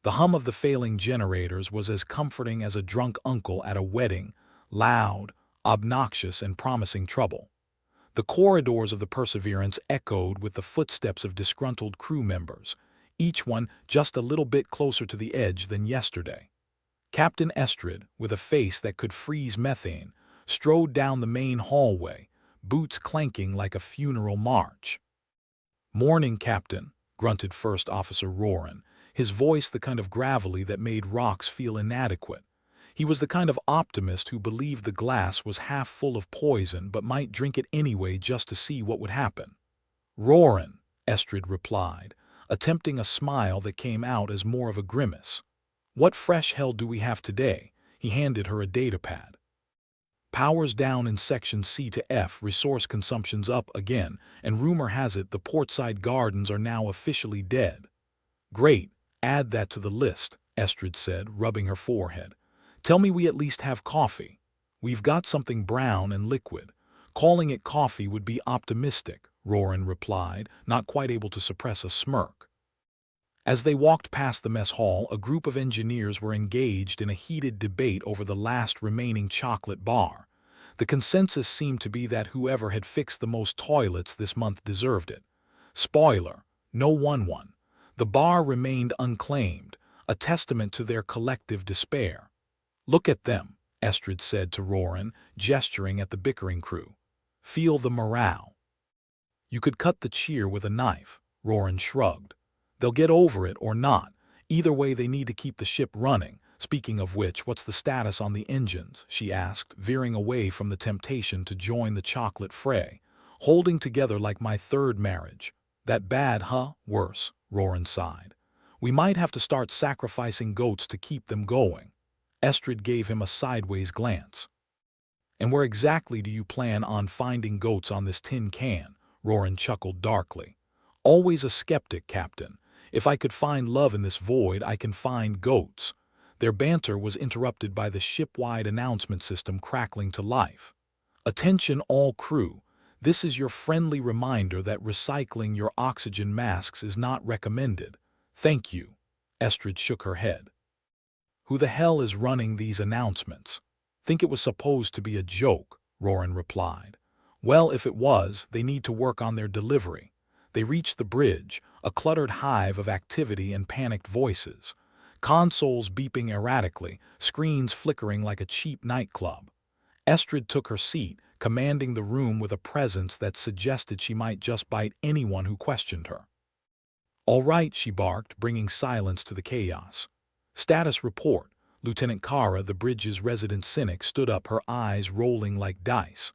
The hum of the failing generators was as comforting as a drunk uncle at a wedding, loud, obnoxious, and promising trouble. The corridors of the Perseverance echoed with the footsteps of disgruntled crew members, each one just a little bit closer to the edge than yesterday. Captain Estrid, with a face that could freeze methane, strode down the main hallway, boots clanking like a funeral march. "Morning, Captain," grunted First Officer Roran, his voice the kind of gravelly that made rocks feel inadequate. He was the kind of optimist who believed the glass was half full of poison but might drink it anyway just to see what would happen. "Roran," Estrid replied, attempting a smile that came out as more of a grimace. "What fresh hell do we have today?" He handed her a datapad. "Power's down in Section C to F, resource consumption's up again, and rumor has it the portside gardens are now officially dead." "Great, add that to the list," Estrid said, rubbing her forehead. "Tell me we at least have coffee." "We've got something brown and liquid. Calling it coffee would be optimistic," Roran replied, not quite able to suppress a smirk. As they walked past the mess hall, a group of engineers were engaged in a heated debate over the last remaining chocolate bar. The consensus seemed to be that whoever had fixed the most toilets this month deserved it. Spoiler, no one won. The bar remained unclaimed, a testament to their collective despair. "Look at them," Estrid said to Roran, gesturing at the bickering crew. "Feel the morale." "You could cut the cheer with a knife," Roran shrugged. "They'll get over it or not. Either way, they need to keep the ship running. Speaking of which, what's the status on the engines?" she asked, veering away from the temptation to join the chocolate fray. "Holding together like my third marriage." "That bad, huh?" "Worse," Roran sighed. "We might have to start sacrificing goats to keep them going." Estrid gave him a sideways glance. "And where exactly do you plan on finding goats on this tin can?" Roran chuckled darkly. "Always a skeptic, Captain. If I could find love in this void, I can find goats." Their banter was interrupted by the ship-wide announcement system crackling to life. "Attention all crew. This is your friendly reminder that recycling your oxygen masks is not recommended. Thank you." Estrid shook her head. "Who the hell is running these announcements?" "Think it was supposed to be a joke," Roran replied. "Well, if it was, they need to work on their delivery." They reached the bridge, a cluttered hive of activity and panicked voices. Consoles beeping erratically, screens flickering like a cheap nightclub. Estrid took her seat, commanding the room with a presence that suggested she might just bite anyone who questioned her. "All right," she barked, bringing silence to the chaos. "Status report." Lieutenant Kara, the bridge's resident cynic, stood up, her eyes rolling like dice.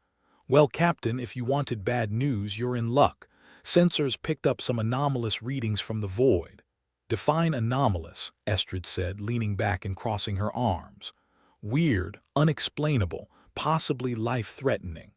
"Well, Captain, if you wanted bad news, you're in luck. Sensors picked up some anomalous readings from the void." "Define anomalous," Estrid said, leaning back and crossing her arms. "Weird, unexplainable, possibly life-threatening."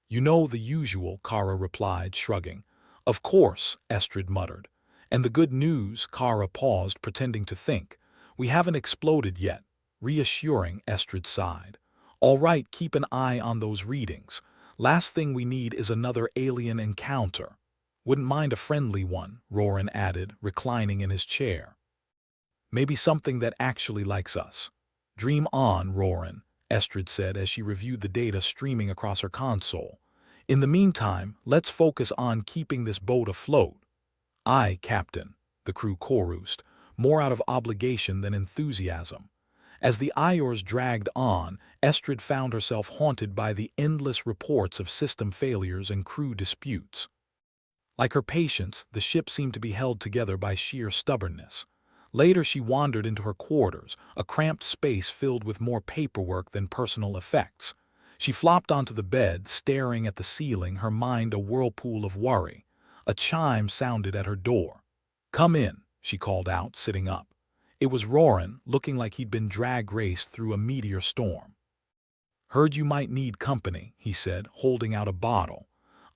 "You know the usual," Kara replied, shrugging. "Of course," Estrid muttered. "And the good news," Kara paused, pretending to think. "We haven't exploded yet." "Reassuring," Estrid sighed. "All right, keep an eye on those readings. Last thing we need is another alien encounter." "Wouldn't mind a friendly one," Roran added, reclining in his chair. "Maybe something that actually likes us." "Dream on, Roran," Estrid said as she reviewed the data streaming across her console. "In the meantime, let's focus on keeping this boat afloat." "Aye, Captain," the crew chorused, more out of obligation than enthusiasm. As the Iors dragged on, Estrid found herself haunted by the endless reports of system failures and crew disputes. Like her patience, the ship seemed to be held together by sheer stubbornness. Later she wandered into her quarters, a cramped space filled with more paperwork than personal effects. She flopped onto the bed, staring at the ceiling, her mind a whirlpool of worry. A chime sounded at her door. "Come in," she called out, sitting up. It was Roran, looking like he'd been drag-raced through a meteor storm. "Heard you might need company," he said, holding out a bottle.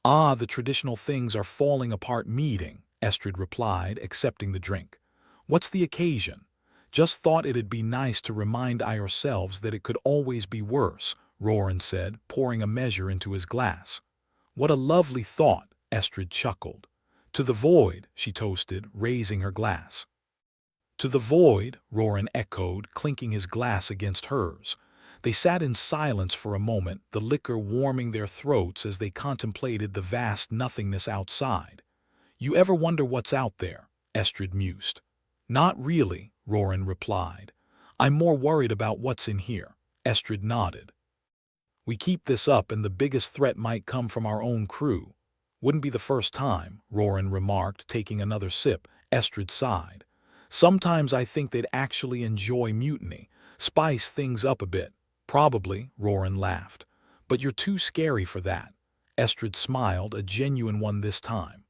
"Ah, the traditional things are falling apart meeting," Estrid replied, accepting the drink. "What's the occasion?" "Just thought it'd be nice to remind ourselves that it could always be worse," Roran said, pouring a measure into his glass. "What a lovely thought," Estrid chuckled. "To the void," she toasted, raising her glass. To the void, Roran echoed, clinking his glass against hers. They sat in silence for a moment, the liquor warming their throats as they contemplated the vast nothingness outside. You ever wonder what's out there? Estrid mused. Not really, Roran replied. I'm more worried about what's in here. Estrid nodded. We keep this up and the biggest threat might come from our own crew. Wouldn't be the first time, Roran remarked, taking another sip. Estrid sighed. Sometimes I think they'd actually enjoy mutiny, spice things up a bit. Probably, Roran laughed. But you're too scary for that. Estrid smiled, a genuine one this time.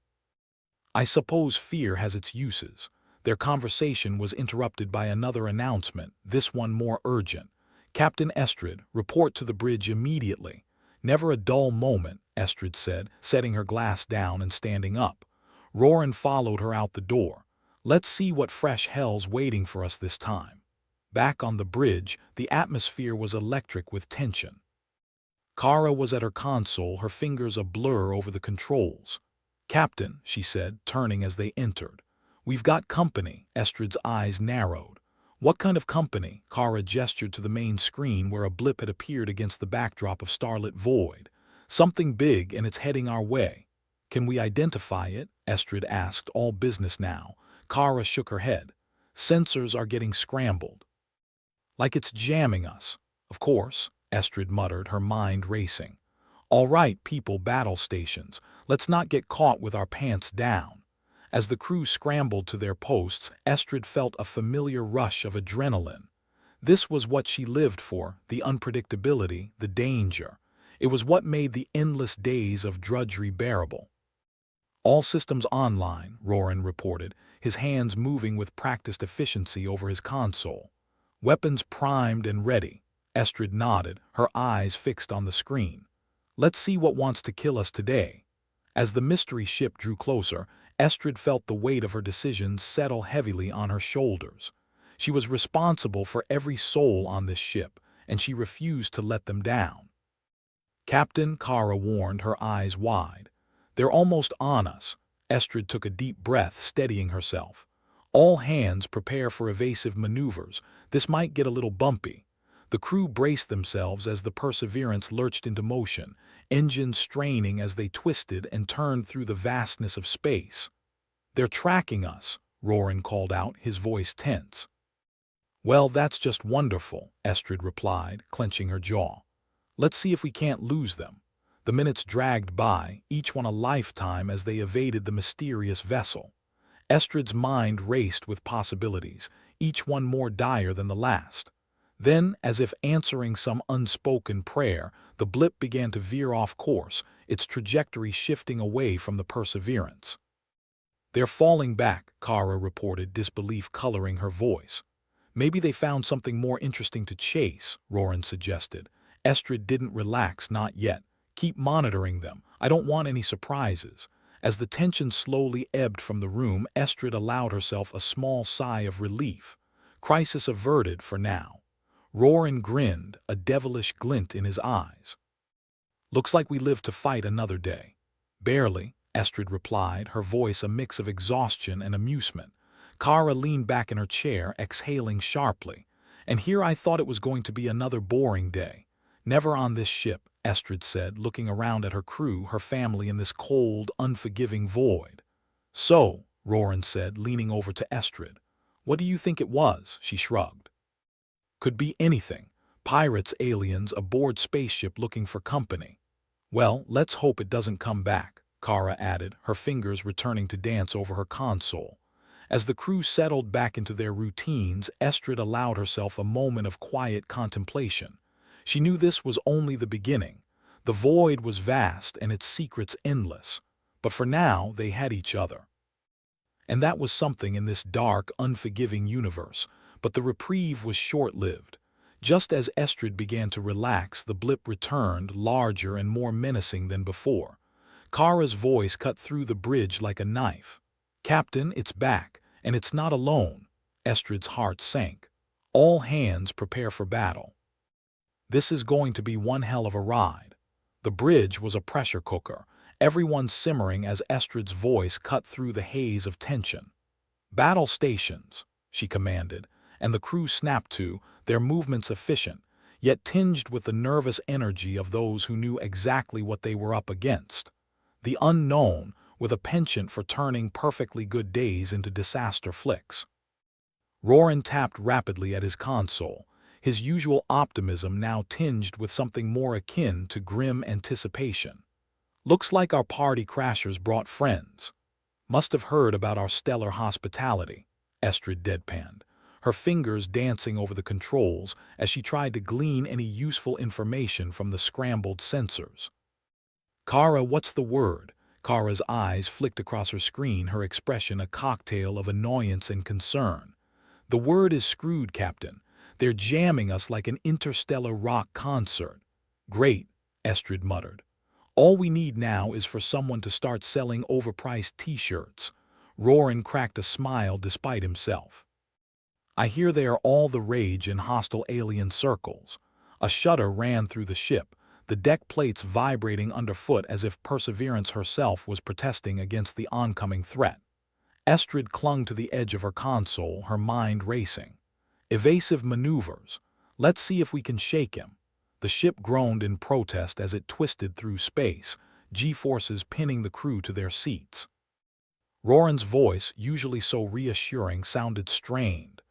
I suppose fear has its uses. Their conversation was interrupted by another announcement, this one more urgent. Captain Estrid, report to the bridge immediately. Never a dull moment, Estrid said, setting her glass down and standing up. Roran followed her out the door. Let's see what fresh hell's waiting for us this time. Back on the bridge, the atmosphere was electric with tension. Kara was at her console, her fingers a blur over the controls. Captain, she said, turning as they entered. We've got company. Estrid's eyes narrowed. What kind of company? Kara gestured to the main screen where a blip had appeared against the backdrop of starlit void. Something big and it's heading our way. Can we identify it? Estrid asked, all business now. Kara shook her head. Sensors are getting scrambled. Like it's jamming us. Of course, Estrid muttered, her mind racing. All right, people, battle stations. Let's not get caught with our pants down. As the crew scrambled to their posts, Estrid felt a familiar rush of adrenaline. This was what she lived for, the unpredictability, the danger. It was what made the endless days of drudgery bearable. All systems online, Roran reported, his hands moving with practiced efficiency over his console. Weapons primed and ready. Estrid nodded, her eyes fixed on the screen. Let's see what wants to kill us today. As the mystery ship drew closer, Estrid felt the weight of her decisions settle heavily on her shoulders. She was responsible for every soul on this ship, and she refused to let them down. Captain, Kara warned, her eyes wide. They're almost on us. Estrid took a deep breath, steadying herself. All hands prepare for evasive maneuvers. This might get a little bumpy. The crew braced themselves as the Perseverance lurched into motion, engines straining as they twisted and turned through the vastness of space. They're tracking us, Roran called out, his voice tense. Well, that's just wonderful, Estrid replied, clenching her jaw. Let's see if we can't lose them. The minutes dragged by, each one a lifetime as they evaded the mysterious vessel. Estrid's mind raced with possibilities, each one more dire than the last. Then, as if answering some unspoken prayer, the blip began to veer off course, its trajectory shifting away from the Perseverance. They're falling back, Kara reported, disbelief coloring her voice. Maybe they found something more interesting to chase, Roran suggested. Estrid didn't relax, not yet. Keep monitoring them. I don't want any surprises. As the tension slowly ebbed from the room, Estrid allowed herself a small sigh of relief. Crisis averted for now. Roran grinned, a devilish glint in his eyes. Looks like we live to fight another day. Barely, Estrid replied, her voice a mix of exhaustion and amusement. Kara leaned back in her chair, exhaling sharply. And here I thought it was going to be another boring day. Never on this ship, Estrid said, looking around at her crew, her family in this cold, unforgiving void. So, Roran said, leaning over to Estrid. What do you think it was? She shrugged. Could be anything. Pirates, aliens, a bored spaceship looking for company. Well, let's hope it doesn't come back, Kara added, her fingers returning to dance over her console. As the crew settled back into their routines, Estrid allowed herself a moment of quiet contemplation. She knew this was only the beginning. The void was vast and its secrets endless. But for now, they had each other. And that was something in this dark, unforgiving universe. But the reprieve was short-lived. Just as Estrid began to relax, the blip returned, larger and more menacing than before. Kara's voice cut through the bridge like a knife. Captain, it's back, and it's not alone. Estrid's heart sank. All hands prepare for battle. This is going to be one hell of a ride. The bridge was a pressure cooker, everyone simmering as Estrid's voice cut through the haze of tension. Battle stations. she commanded, and the crew snapped to, their movements efficient, yet tinged with the nervous energy of those who knew exactly what they were up against. The unknown, with a penchant for turning perfectly good days into disaster flicks. Roran tapped rapidly at his console, his usual optimism now tinged with something more akin to grim anticipation. Looks like our party crashers brought friends. Must have heard about our stellar hospitality, Estrid deadpanned, her fingers dancing over the controls as she tried to glean any useful information from the scrambled sensors. Kara, what's the word? Kara's eyes flicked across her screen, her expression a cocktail of annoyance and concern. The word is screwed, Captain. They're jamming us like an interstellar rock concert. Great, Estrid muttered. All we need now is for someone to start selling overpriced t-shirts. Roran cracked a smile despite himself. I hear they are all the rage in hostile alien circles. A shudder ran through the ship, the deck plates vibrating underfoot as if Perseverance herself was protesting against the oncoming threat. Estrid clung to the edge of her console, her mind racing. Evasive maneuvers. Let's see if we can shake him. The ship groaned in protest as it twisted through space, G-forces pinning the crew to their seats. Roran's voice, usually so reassuring, sounded strained.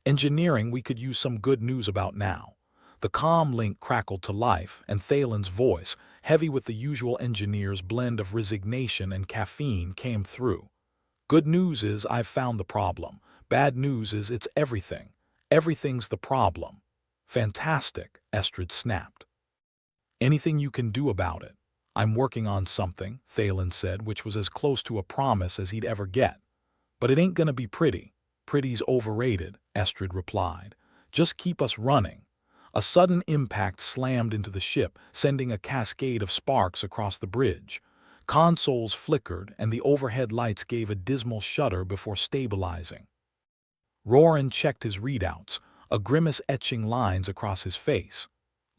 Engineering, we could use some good news about now. The comm link crackled to life, and Thalen's voice, heavy with the usual engineer's blend of resignation and caffeine, came through. Good news is I've found the problem. Bad news is it's everything. Everything's the problem. Fantastic, Estrid snapped. Anything you can do about it? I'm working on something, Thalen said, which was as close to a promise as he'd ever get. But it ain't gonna be pretty. Pretty's overrated, Estrid replied. Just keep us running. A sudden impact slammed into the ship, sending a cascade of sparks across the bridge. Consoles flickered, and the overhead lights gave a dismal shudder before stabilizing. Roran checked his readouts, a grimace etching lines across his face.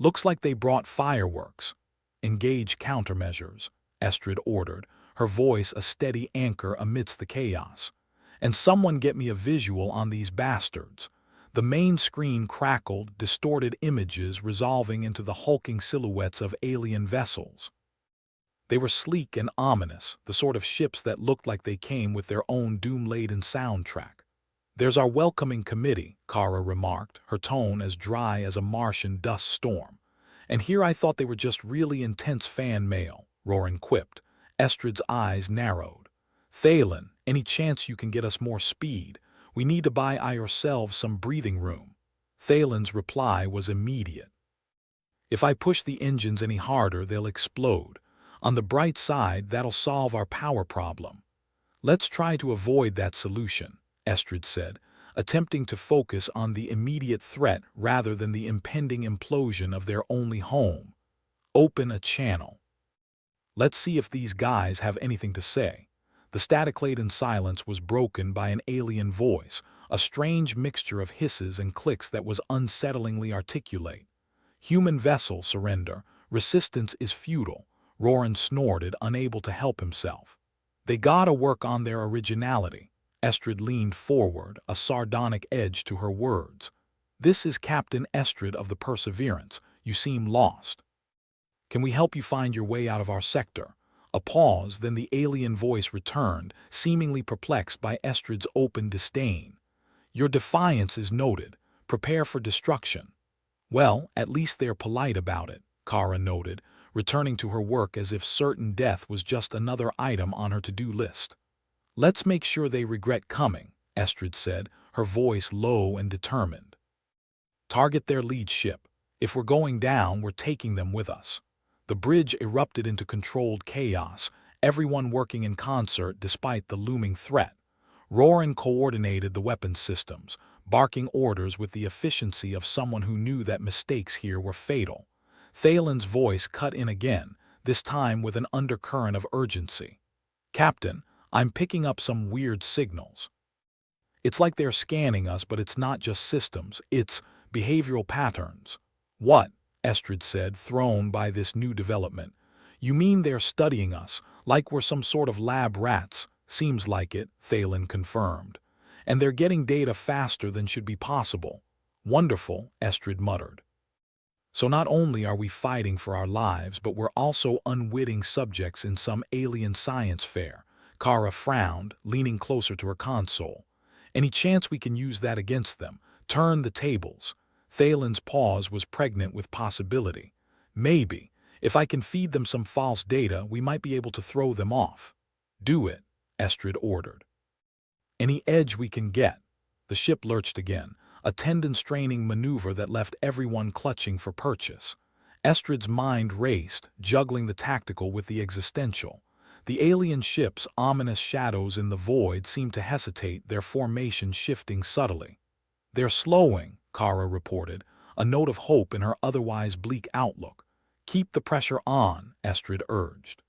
Looks like they brought fireworks. Engage countermeasures, Estrid ordered, her voice a steady anchor amidst the chaos. And someone get me a visual on these bastards. The main screen crackled, distorted images resolving into the hulking silhouettes of alien vessels. They were sleek and ominous, the sort of ships that looked like they came with their own doom-laden soundtrack. There's our welcoming committee, Kara remarked, her tone as dry as a Martian dust storm. And here I thought they were just really intense fan mail, Roran quipped. Estrid's eyes narrowed. Thalen, any chance you can get us more speed? We need to buy ourselves some breathing room. Thalen's reply was immediate. If I push the engines any harder, they'll explode. On the bright side, that'll solve our power problem. Let's try to avoid that solution, Estrid said, attempting to focus on the immediate threat rather than the impending implosion of their only home. Open a channel. Let's see if these guys have anything to say. The static-laden silence was broken by an alien voice, a strange mixture of hisses and clicks that was unsettlingly articulate. Human vessel surrender. Resistance is futile. Roran snorted, unable to help himself. They gotta work on their originality. Estrid leaned forward, a sardonic edge to her words. This is Captain Estrid of the Perseverance. You seem lost. Can we help you find your way out of our sector? A pause, then the alien voice returned, seemingly perplexed by Estrid's open disdain. Your defiance is noted. Prepare for destruction. Well, at least they're polite about it, Kara noted, returning to her work as if certain death was just another item on her to-do list. Let's make sure they regret coming, Estrid said, her voice low and determined. Target their lead ship. If we're going down, we're taking them with us. The bridge erupted into controlled chaos, everyone working in concert despite the looming threat. Roran coordinated the weapons systems, barking orders with the efficiency of someone who knew that mistakes here were fatal. Thalen's voice cut in again, this time with an undercurrent of urgency. Captain, I'm picking up some weird signals. It's like they're scanning us, but it's not just systems, it's behavioral patterns. What? Estrid said, thrown by this new development. You mean they're studying us, like we're some sort of lab rats? Seems like it, Thalen confirmed. And they're getting data faster than should be possible. Wonderful, Estrid muttered. So not only are we fighting for our lives, but we're also unwitting subjects in some alien science fair. Kara frowned, leaning closer to her console. Any chance we can use that against them? Turn the tables. Thalen's pause was pregnant with possibility. Maybe. If I can feed them some false data, we might be able to throw them off. Do it, Estrid ordered. Any edge we can get. The ship lurched again, a tendon-straining maneuver that left everyone clutching for purchase. Estrid's mind raced, juggling the tactical with the existential. The alien ship's ominous shadows in the void seemed to hesitate, their formation shifting subtly. They're slowing, Kara reported, a note of hope in her otherwise bleak outlook. Keep the pressure on, Estrid urged.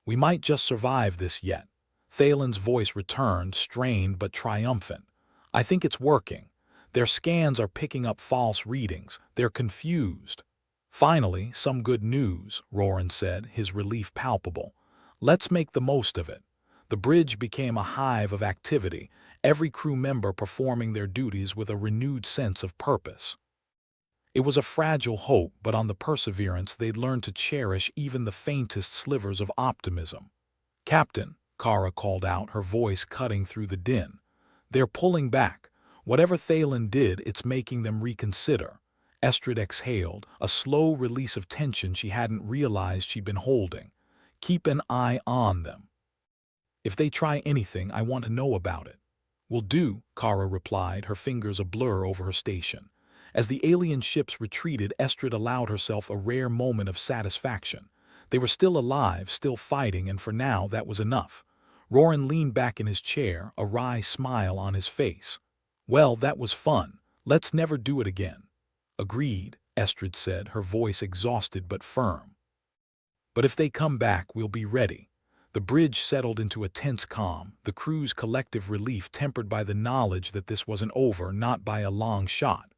We might just survive this yet. Thalen's voice returned, strained but triumphant. I think it's working. Their scans are picking up false readings. They're confused. Finally, some good news, Roran said, his relief palpable. Let's make the most of it. The bridge became a hive of activity, every crew member performing their duties with a renewed sense of purpose. It was a fragile hope, but on the Perseverance they'd learned to cherish even the faintest slivers of optimism. Captain, Kara called out, her voice cutting through the din. They're pulling back. Whatever Thalen did, it's making them reconsider. Estrid exhaled, a slow release of tension she hadn't realized she'd been holding. Keep an eye on them. If they try anything, I want to know about it. Will do, Kara replied, her fingers a blur over her station. As the alien ships retreated, Estrid allowed herself a rare moment of satisfaction. They were still alive, still fighting, and for now that was enough. Roran leaned back in his chair, a wry smile on his face. Well, that was fun. Let's never do it again. Agreed, Estrid said, her voice exhausted but firm. But if they come back, we'll be ready. The bridge settled into a tense calm, the crew's collective relief tempered by the knowledge that this wasn't over, not by a long shot.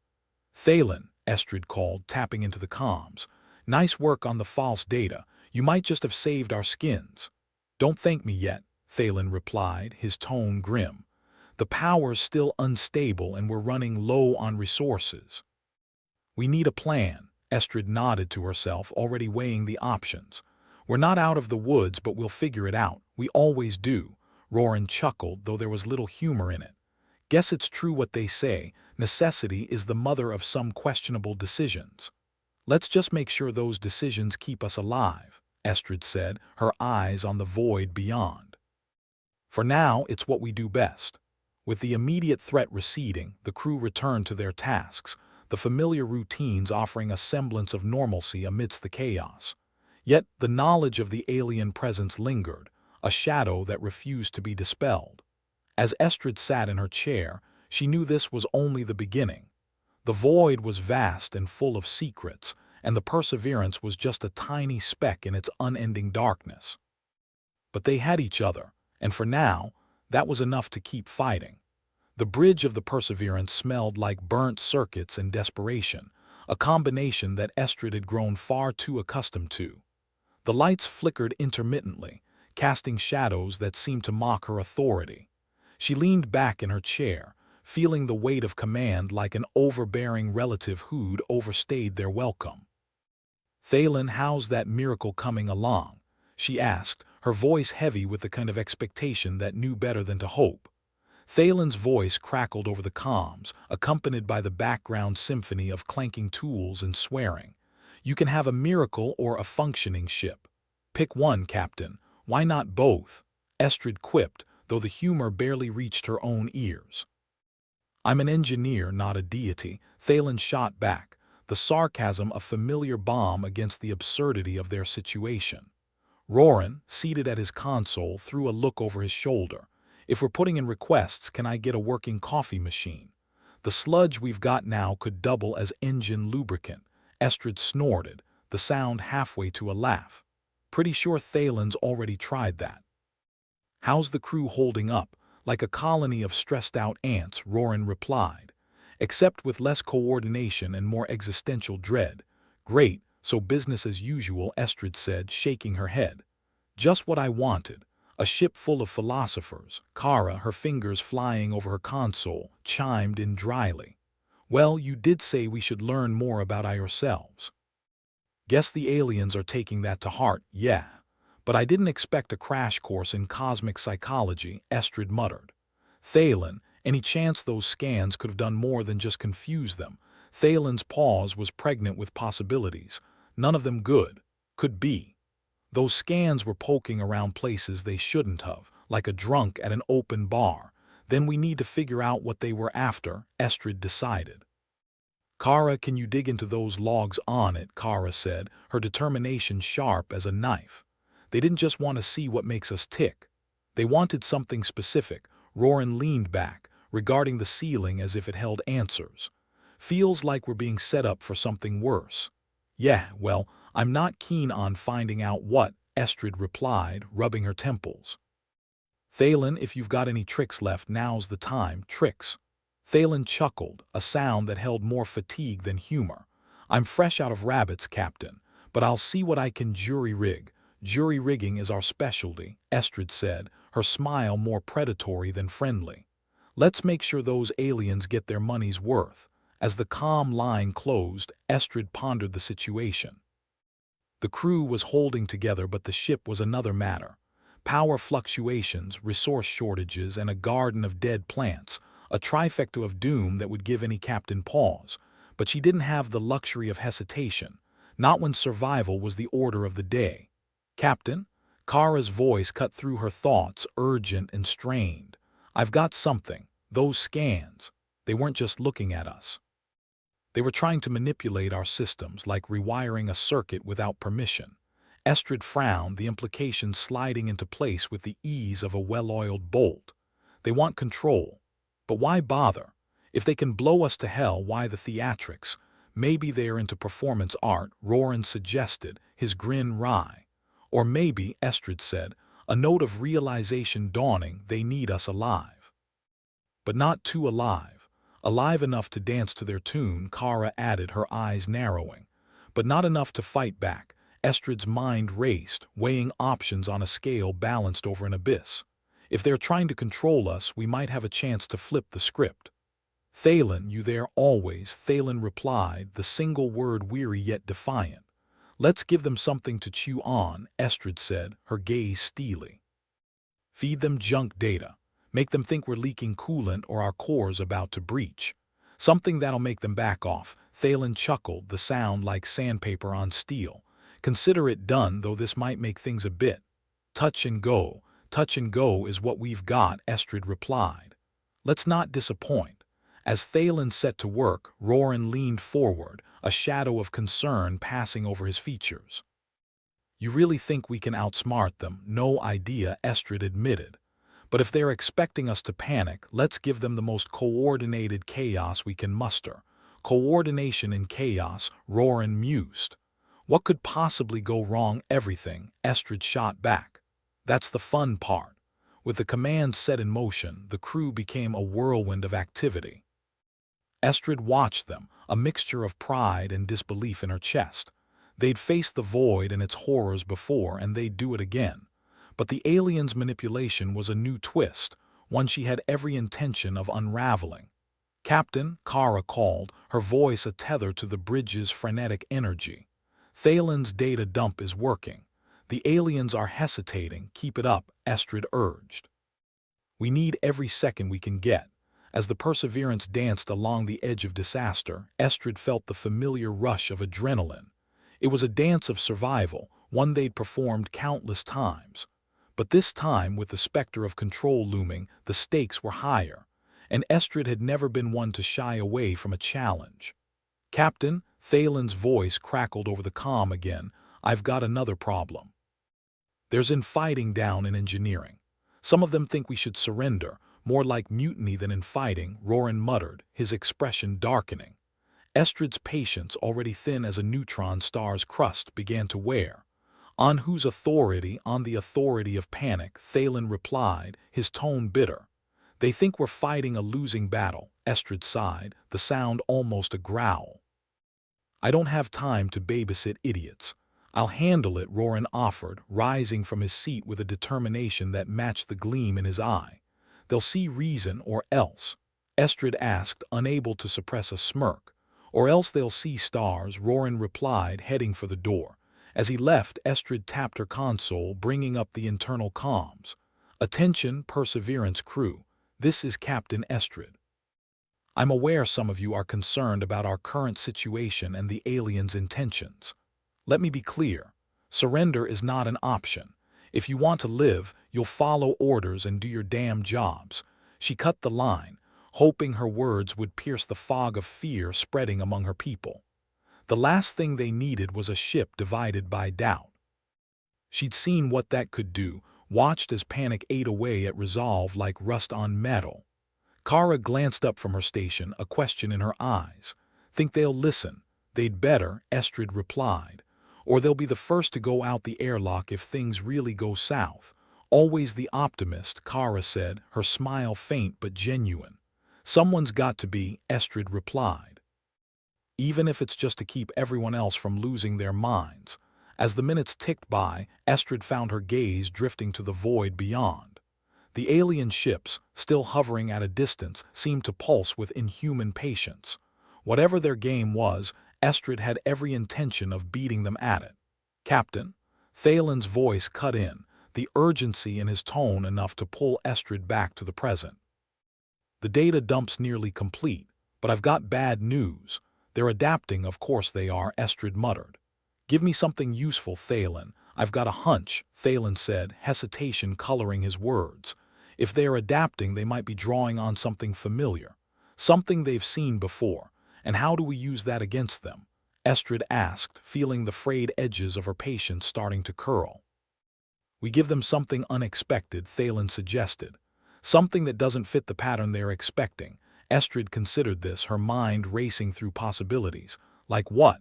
Thalen, Estrid called, tapping into the comms. Nice work on the false data. You might just have saved our skins. Don't thank me yet, Thalen replied, his tone grim. The power's still unstable and we're running low on resources. We need a plan, Estrid nodded to herself, already weighing the options. We're not out of the woods, but we'll figure it out. We always do. Roran chuckled, though there was little humor in it. Guess it's true what they say, necessity is the mother of some questionable decisions. Let's just make sure those decisions keep us alive, Estrid said, her eyes on the void beyond. For now, it's what we do best. With the immediate threat receding, the crew returned to their tasks, the familiar routines offering a semblance of normalcy amidst the chaos. Yet the knowledge of the alien presence lingered, a shadow that refused to be dispelled. As Estrid sat in her chair, she knew this was only the beginning. The void was vast and full of secrets, and the Perseverance was just a tiny speck in its unending darkness. But they had each other, and for now, that was enough to keep fighting. The bridge of the Perseverance smelled like burnt circuits and desperation, a combination that Estrid had grown far too accustomed to. The lights flickered intermittently, casting shadows that seemed to mock her authority. She leaned back in her chair, feeling the weight of command like an overbearing relative who'd overstayed their welcome. Thalen, how's that miracle coming along? She asked, her voice heavy with the kind of expectation that knew better than to hope. Thalen's voice crackled over the comms, accompanied by the background symphony of clanking tools and swearing. You can have a miracle or a functioning ship. Pick one, Captain. Why not both? Estrid quipped, though the humor barely reached her own ears. I'm an engineer, not a deity, Thalen shot back, the sarcasm a familiar balm against the absurdity of their situation. Roran, seated at his console, threw a look over his shoulder. If we're putting in requests, can I get a working coffee machine? The sludge we've got now could double as engine lubricant. Estrid snorted, the sound halfway to a laugh. Pretty sure Thalen's already tried that. How's the crew holding up? Like a colony of stressed-out ants, Roran replied. Except with less coordination and more existential dread. Great, so business as usual, Estrid said, shaking her head. Just what I wanted. A ship full of philosophers. Kara, her fingers flying over her console, chimed in dryly. Well, you did say we should learn more about ourselves. Guess the aliens are taking that to heart, yeah. But I didn't expect a crash course in cosmic psychology, Estrid muttered. Thalen, any chance those scans could have done more than just confuse them? Thalen's pause was pregnant with possibilities. None of them good. Could be. Those scans were poking around places they shouldn't have, like a drunk at an open bar. Then we need to figure out what they were after, Estrid decided. Kara, can you dig into those logs on it? Kara said, her determination sharp as a knife. They didn't just want to see what makes us tick. They wanted something specific. Roran leaned back, regarding the ceiling as if it held answers. Feels like we're being set up for something worse. Yeah, well, I'm not keen on finding out what, Estrid replied, rubbing her temples. Thalen, if you've got any tricks left, now's the time. Tricks. Thalen chuckled, a sound that held more fatigue than humor. I'm fresh out of rabbits, Captain, but I'll see what I can jury-rig. Jury-rigging is our specialty, Estrid said, her smile more predatory than friendly. Let's make sure those aliens get their money's worth. As the calm line closed, Estrid pondered the situation. The crew was holding together, but the ship was another matter. Power fluctuations, resource shortages, and a garden of dead plants, a trifecta of doom that would give any captain pause. But she didn't have the luxury of hesitation, not when survival was the order of the day. Captain? Kara's voice cut through her thoughts, urgent and strained. I've got something. Those scans. They weren't just looking at us. They were trying to manipulate our systems, like rewiring a circuit without permission. Estrid frowned, the implications sliding into place with the ease of a well-oiled bolt. They want control. But why bother? If they can blow us to hell, why the theatrics? Maybe they're into performance art, Roran suggested, his grin wry. Or maybe, Estrid said, a note of realization dawning, they need us alive. But not too alive. Alive enough to dance to their tune, Kara added, her eyes narrowing. But not enough to fight back. Estrid's mind raced, weighing options on a scale balanced over an abyss. If they're trying to control us, we might have a chance to flip the script. Thalen, you there always, Thalen replied, the single word weary yet defiant. Let's give them something to chew on, Estrid said, her gaze steely. Feed them junk data. Make them think we're leaking coolant or our core's about to breach. Something that'll make them back off. Thalen chuckled, the sound like sandpaper on steel. Consider it done, though this might make things a bit. Touch and go. Touch and go is what we've got, Estrid replied. Let's not disappoint. As Thalen set to work, Roran leaned forward, a shadow of concern passing over his features. You really think we can outsmart them? No idea, Estrid admitted. But if they're expecting us to panic, let's give them the most coordinated chaos we can muster. Coordination in chaos, Roran mused. What could possibly go wrong? Everything, Estrid shot back. That's the fun part. With the command set in motion, the crew became a whirlwind of activity. Estrid watched them, a mixture of pride and disbelief in her chest. They'd faced the void and its horrors before, and they'd do it again. But the aliens' manipulation was a new twist, one she had every intention of unraveling. Captain, Kara called, her voice a tether to the bridge's frenetic energy. Thalen's data dump is working. The aliens are hesitating. Keep it up, Estrid urged. We need every second we can get. As the Perseverance danced along the edge of disaster, Estrid felt the familiar rush of adrenaline. It was a dance of survival, one they'd performed countless times. But this time, with the specter of control looming, the stakes were higher, and Estrid had never been one to shy away from a challenge. Captain, Thalen's voice crackled over the comm again, I've got another problem. There's infighting down in engineering. Some of them think we should surrender, more like mutiny than infighting, Roran muttered, his expression darkening. Estrid's patience, already thin as a neutron star's crust, began to wear. On whose authority? On the authority of panic, Thalen replied, his tone bitter. They think we're fighting a losing battle, Estrid sighed, the sound almost a growl. I don't have time to babysit idiots. "I'll handle it," Roran offered, rising from his seat with a determination that matched the gleam in his eye. "They'll see reason or else," Estrid asked, unable to suppress a smirk. "Or else they'll see stars," Roran replied, heading for the door. As he left, Estrid tapped her console, bringing up the internal comms. "Attention, Perseverance crew. This is Captain Estrid. I'm aware some of you are concerned about our current situation and the aliens' intentions. Let me be clear. Surrender is not an option. If you want to live, you'll follow orders and do your damn jobs." She cut the line, hoping her words would pierce the fog of fear spreading among her people. The last thing they needed was a ship divided by doubt. She'd seen what that could do, watched as panic ate away at resolve like rust on metal. Kara glanced up from her station, a question in her eyes. "Think they'll listen?" "They'd better," Estrid replied. "Or they'll be the first to go out the airlock if things really go south." "Always the optimist," Kara said, her smile faint but genuine. "Someone's got to be," Estrid replied. "Even if it's just to keep everyone else from losing their minds." As the minutes ticked by, Estrid found her gaze drifting to the void beyond. The alien ships, still hovering at a distance, seemed to pulse with inhuman patience. Whatever their game was, Estrid had every intention of beating them at it. "Captain?" Thalen's voice cut in, the urgency in his tone enough to pull Estrid back to the present. "The data dump's nearly complete, but I've got bad news." "They're adapting, of course they are," Estrid muttered. "Give me something useful, Thalen. I've got a hunch," Thalen said, hesitation coloring his words. "If they're adapting, they might be drawing on something familiar. Something they've seen before. And how do we use that against them?" Estrid asked, feeling the frayed edges of her patience starting to curl. "We give them something unexpected," Thalen suggested. "Something that doesn't fit the pattern they're expecting." Estrid considered this, her mind racing through possibilities. "Like what?"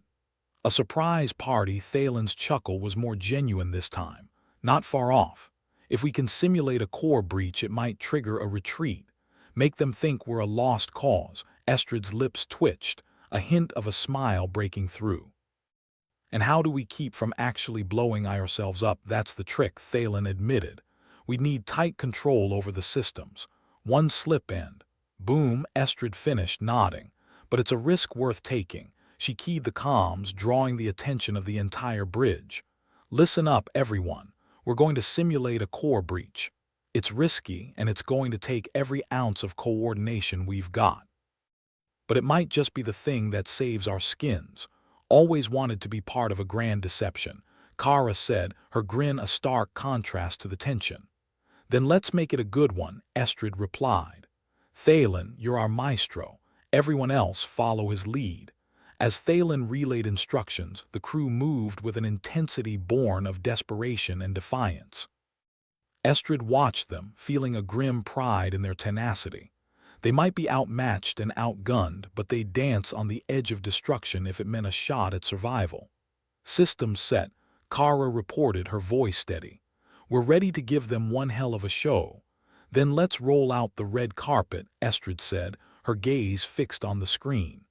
"A surprise party." Thalen's chuckle was more genuine this time. "Not far off. If we can simulate a core breach, it might trigger a retreat. Make them think we're a lost cause." Estrid's lips twitched, a hint of a smile breaking through. "And how do we keep from actually blowing ourselves up?" "That's the trick," Thalen admitted. "We need tight control over the systems. One slip and..." "Boom," Estrid finished, nodding. "But it's a risk worth taking." She keyed the comms, drawing the attention of the entire bridge. "Listen up, everyone. We're going to simulate a core breach. It's risky, and it's going to take every ounce of coordination we've got. But it might just be the thing that saves our skins." "Always wanted to be part of a grand deception," Kara said, her grin a stark contrast to the tension. "Then let's make it a good one," Estrid replied. "Thalen, you're our maestro. Everyone else follow his lead." As Thalen relayed instructions, the crew moved with an intensity born of desperation and defiance. Estrid watched them, feeling a grim pride in their tenacity. They might be outmatched and outgunned, but they'd dance on the edge of destruction if it meant a shot at survival. "Systems set," Kara reported, her voice steady. "We're ready to give them one hell of a show." "Then let's roll out the red carpet," Estrid said, her gaze fixed on the screen.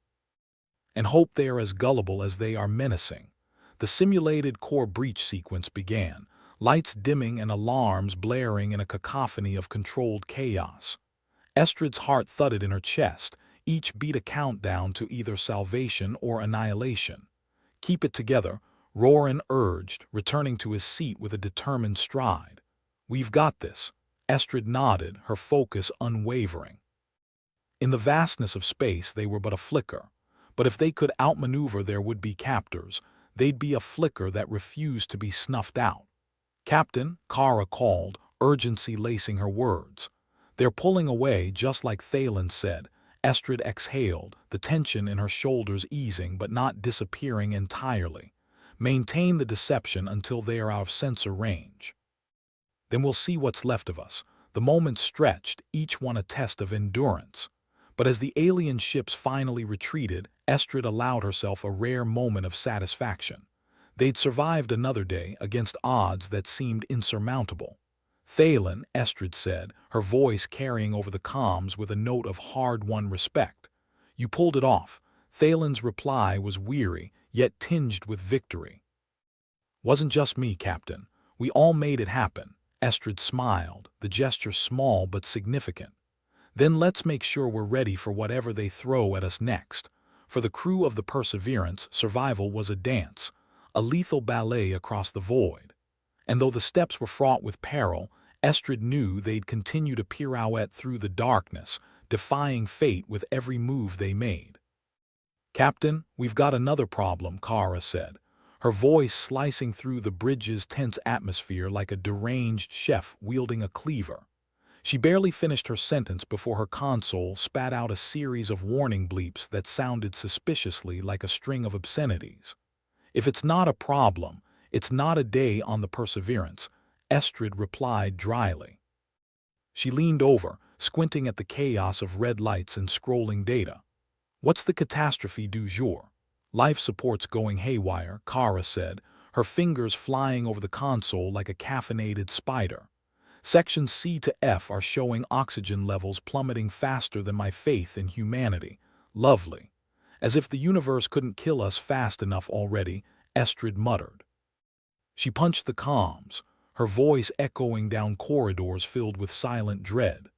"And hope they are as gullible as they are menacing." The simulated core breach sequence began, lights dimming and alarms blaring in a cacophony of controlled chaos. Estrid's heart thudded in her chest, each beat a countdown to either salvation or annihilation. "Keep it together," Roran urged, returning to his seat with a determined stride. "We've got this." Estrid nodded, her focus unwavering. In the vastness of space they were but a flicker. But if they could outmaneuver their would-be captors, they'd be a flicker that refused to be snuffed out. "Captain," Kara called, urgency lacing her words. "They're pulling away, just like Thalen said." Estrid exhaled, the tension in her shoulders easing but not disappearing entirely. "Maintain the deception until they are out of sensor range. Then we'll see what's left of us." The moments stretched, each one a test of endurance. But as the alien ships finally retreated, Estrid allowed herself a rare moment of satisfaction. They'd survived another day against odds that seemed insurmountable. "Thalen," Estrid said, her voice carrying over the comms with a note of hard-won respect. "You pulled it off." Thalen's reply was weary, yet tinged with victory. Wasn't just me, Captain. We all made it happen. Estrid smiled, the gesture small but significant. Then let's make sure we're ready for whatever they throw at us next. For the crew of the Perseverance, survival was a dance, a lethal ballet across the void. And though the steps were fraught with peril, Estrid knew they'd continue to pirouette through the darkness, defying fate with every move they made. "Captain, we've got another problem," Kara said, her voice slicing through the bridge's tense atmosphere like a deranged chef wielding a cleaver. She barely finished her sentence before her console spat out a series of warning bleeps that sounded suspiciously like a string of obscenities. "If it's not a problem, it's not a day on the Perseverance," Estrid replied dryly. She leaned over, squinting at the chaos of red lights and scrolling data. "What's the catastrophe du jour?" "Life support's going haywire," Kara said, her fingers flying over the console like a caffeinated spider. "Sections C to F are showing oxygen levels plummeting faster than my faith in humanity. Lovely. As if the universe couldn't kill us fast enough already," Estrid muttered. She punched the comms, her voice echoing down corridors filled with silent dread.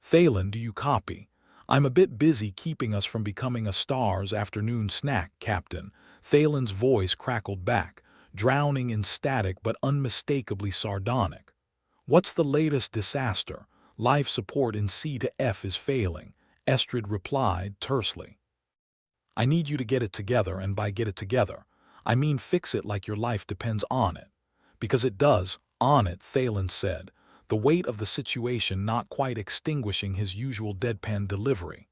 "Thalen, do you copy? I'm a bit busy keeping us from becoming a star's afternoon snack, Captain." Thalen's voice crackled back, drowning in static but unmistakably sardonic. "What's the latest disaster? Life support in C to F is failing," Estrid replied tersely. "I need you to get it together, and by get it together, I mean fix it like your life depends on it." "Because it does, on it," Thalen said, the weight of the situation not quite extinguishing his usual deadpan delivery.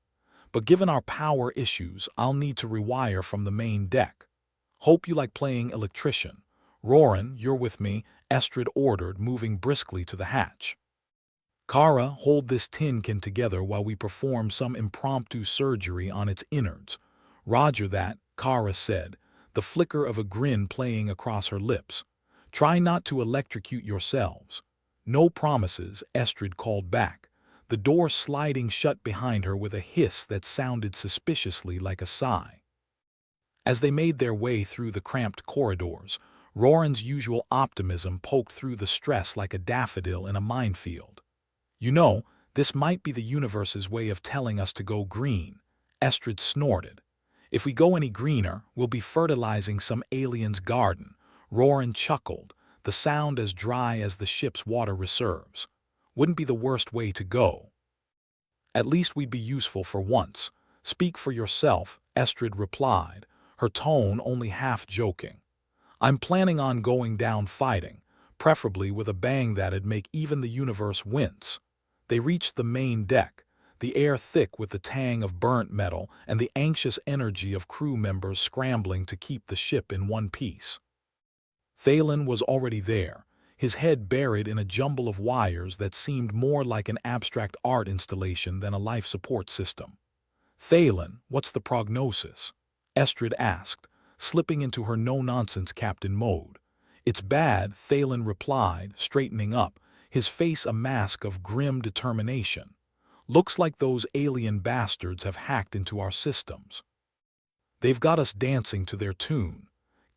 "But given our power issues, I'll need to rewire from the main deck." "Hope you like playing electrician. Roran, you're with me," Estrid ordered, moving briskly to the hatch. "Kara, hold this tin can together while we perform some impromptu surgery on its innards." "Roger that," Kara said, the flicker of a grin playing across her lips. "Try not to electrocute yourselves." "No promises," Estrid called back, the door sliding shut behind her with a hiss that sounded suspiciously like a sigh. As they made their way through the cramped corridors, Roran's usual optimism poked through the stress like a daffodil in a minefield. "You know, this might be the universe's way of telling us to go green," Estrid snorted. "If we go any greener, we'll be fertilizing some alien's garden." Roran chuckled, the sound as dry as the ship's water reserves. "Wouldn't be the worst way to go." "At least we'd be useful for once." "Speak for yourself," Estrid replied, her tone only half joking. "I'm planning on going down fighting, preferably with a bang that'd make even the universe wince." They reached the main deck, the air thick with the tang of burnt metal and the anxious energy of crew members scrambling to keep the ship in one piece. Thalen was already there, his head buried in a jumble of wires that seemed more like an abstract art installation than a life support system. "Thalen, what's the prognosis?" Estrid asked, slipping into her no-nonsense captain mode. "It's bad," Thalen replied, straightening up, his face a mask of grim determination. "Looks like those alien bastards have hacked into our systems. They've got us dancing to their tune.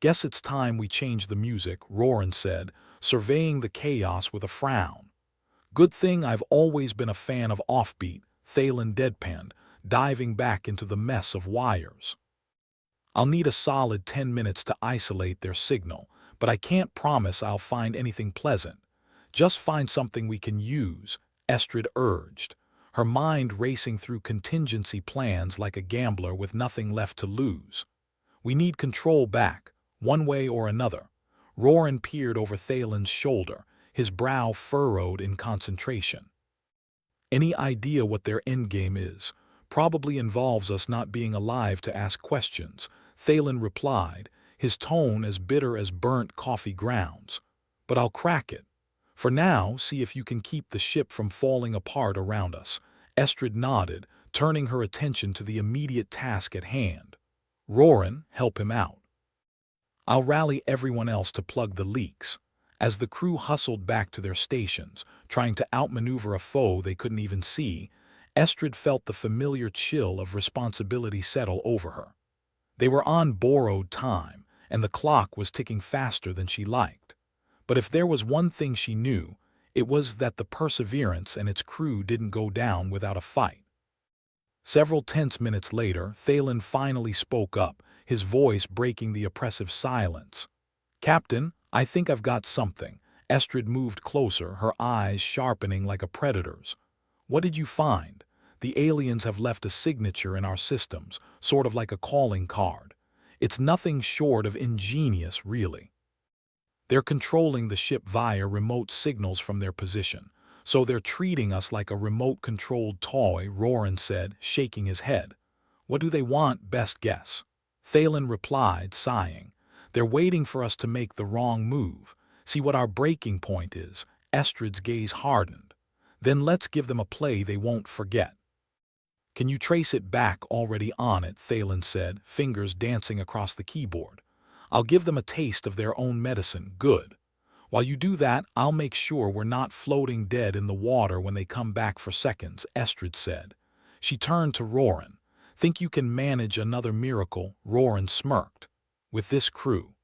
Guess it's time we change the music," Roran said, surveying the chaos with a frown. "Good thing I've always been a fan of offbeat," Thalen deadpanned, diving back into the mess of wires. "I'll need a solid 10 minutes to isolate their signal, but I can't promise I'll find anything pleasant." "Just find something we can use," Estrid urged, her mind racing through contingency plans like a gambler with nothing left to lose. "We need control back, one way or another." Roran peered over Thalen's shoulder, his brow furrowed in concentration. "Any idea what their endgame is? Probably involves us not being alive to ask questions," Thalen replied, his tone as bitter as burnt coffee grounds. "But I'll crack it. For now, see if you can keep the ship from falling apart around us." Estrid nodded, turning her attention to the immediate task at hand. "Roran, help him out. I'll rally everyone else to plug the leaks." As the crew hustled back to their stations, trying to outmaneuver a foe they couldn't even see, Estrid felt the familiar chill of responsibility settle over her. They were on borrowed time, and the clock was ticking faster than she liked. But if there was one thing she knew, it was that the Perseverance and its crew didn't go down without a fight. Several tense minutes later, Thalen finally spoke up, his voice breaking the oppressive silence. "Captain, I think I've got something." Estrid moved closer, her eyes sharpening like a predator's. "What did you find?" "The aliens have left a signature in our systems, sort of like a calling card. It's nothing short of ingenious, really. They're controlling the ship via remote signals from their position, so they're treating us like a remote-controlled toy," Roran said, shaking his head. "What do they want, best guess?" Thalen replied, sighing. "They're waiting for us to make the wrong move. See what our breaking point is." Estrid's gaze hardened. "Then let's give them a play they won't forget." "Can you trace it back?" "Already on it," Thalen said, fingers dancing across the keyboard. "I'll give them a taste of their own medicine." "Good. While you do that, I'll make sure we're not floating dead in the water when they come back for seconds," Estrid said. She turned to Roran. "Think you can manage another miracle?" Roran smirked. "With this crew?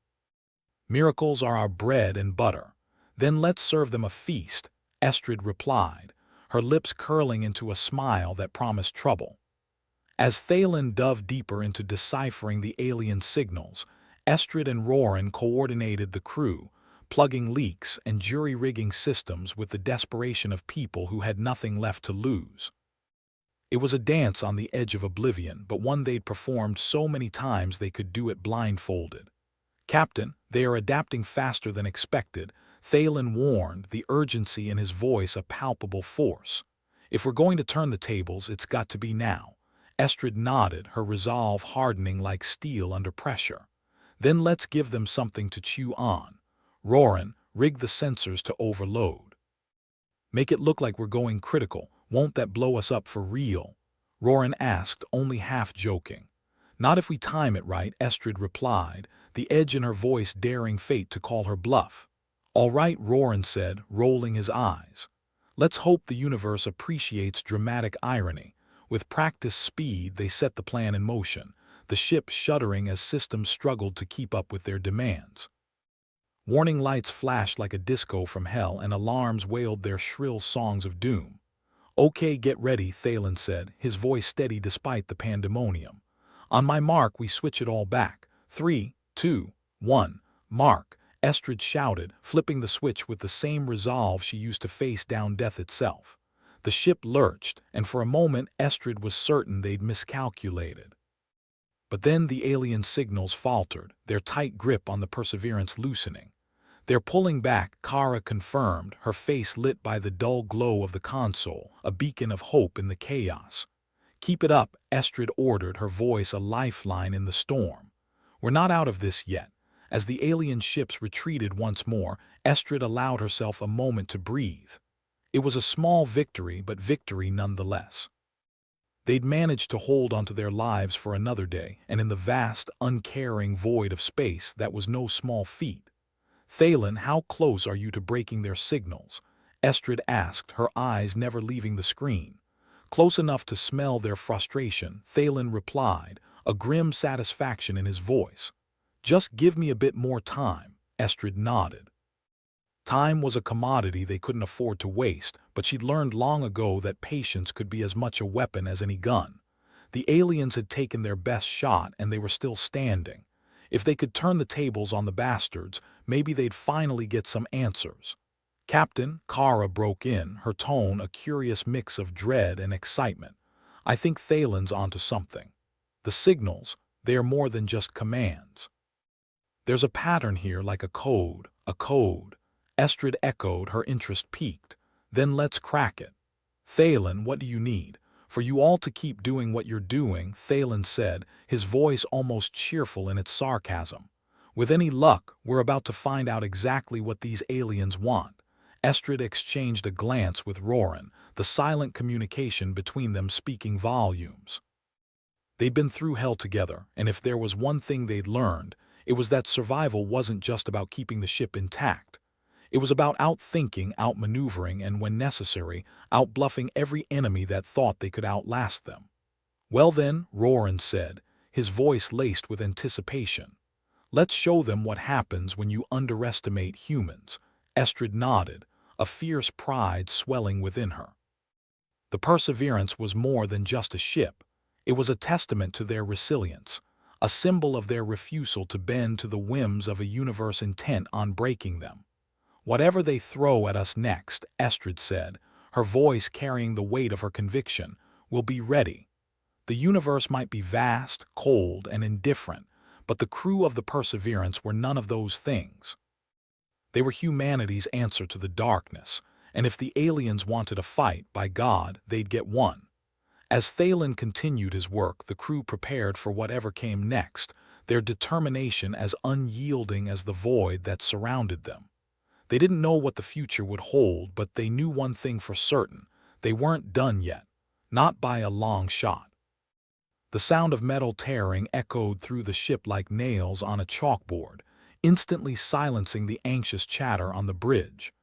Miracles are our bread and butter." "Then let's serve them a feast," Estrid replied, her lips curling into a smile that promised trouble. As Thalen dove deeper into deciphering the alien signals, Estrid and Roran coordinated the crew, plugging leaks and jury-rigging systems with the desperation of people who had nothing left to lose. It was a dance on the edge of oblivion, but one they'd performed so many times they could do it blindfolded. "Captain, they are adapting faster than expected," Thalen warned, the urgency in his voice a palpable force. "If we're going to turn the tables, it's got to be now." Estrid nodded, her resolve hardening like steel under pressure. "Then let's give them something to chew on." "Roran, rig the sensors to overload. Make it look like we're going critical. Won't that blow us up for real?" Roran asked, only half joking. "Not if we time it right," Estrid replied, the edge in her voice daring fate to call her bluff. "All right," Roran said, rolling his eyes. "Let's hope the universe appreciates dramatic irony." With practiced speed, they set the plan in motion, the ship shuddering as systems struggled to keep up with their demands. Warning lights flashed like a disco from hell, and alarms wailed their shrill songs of doom. "Okay, get ready," Thalen said, his voice steady despite the pandemonium. "On my mark, we switch it all back. 3, 2, 1, mark," Estrid shouted, flipping the switch with the same resolve she used to face down death itself. The ship lurched, and for a moment Estrid was certain they'd miscalculated. But then the alien signals faltered, their tight grip on the Perseverance loosening. "They're pulling back," Kara confirmed, her face lit by the dull glow of the console, a beacon of hope in the chaos. "Keep it up," Estrid ordered, her voice a lifeline in the storm. "We're not out of this yet." As the alien ships retreated once more, Estrid allowed herself a moment to breathe. It was a small victory, but victory nonetheless. They'd managed to hold onto their lives for another day, and in the vast, uncaring void of space, that was no small feat. "Thalen, how close are you to breaking their signals?" Estrid asked, her eyes never leaving the screen. "Close enough to smell their frustration," Thalen replied, a grim satisfaction in his voice. "Just give me a bit more time." Estrid nodded. Time was a commodity they couldn't afford to waste, but she'd learned long ago that patience could be as much a weapon as any gun. The aliens had taken their best shot, and they were still standing. If they could turn the tables on the bastards, maybe they'd finally get some answers. "Captain," Kara broke in, her tone a curious mix of dread and excitement. "I think Thalen's onto something. The signals, they are more than just commands. There's a pattern here, like a code, a code." Estrid echoed, her interest piqued. "Then let's crack it." "Thalen, what do you need?" "For you all to keep doing what you're doing," Thalen said, his voice almost cheerful in its sarcasm. "With any luck, we're about to find out exactly what these aliens want." Estrid exchanged a glance with Roran, the silent communication between them speaking volumes. They'd been through hell together, and if there was one thing they'd learned, it was that survival wasn't just about keeping the ship intact. It was about outthinking, outmaneuvering, and when necessary, outbluffing every enemy that thought they could outlast them. "Well then," Roran said, his voice laced with anticipation, Let's show them what happens when you underestimate humans. Estrid nodded, a fierce pride swelling within her. The Perseverance was more than just a ship. It was a testament to their resilience, a symbol of their refusal to bend to the whims of a universe intent on breaking them. Whatever they throw at us next, Estrid said, her voice carrying the weight of her conviction, we'll be ready. The universe might be vast, cold, and indifferent, but the crew of the Perseverance were none of those things. They were humanity's answer to the darkness, and if the aliens wanted a fight, by God, they'd get one. As Thalen continued his work, the crew prepared for whatever came next, their determination as unyielding as the void that surrounded them. They didn't know what the future would hold, but they knew one thing for certain: they weren't done yet, not by a long shot. The sound of metal tearing echoed through the ship like nails on a chalkboard, instantly silencing the anxious chatter on the bridge.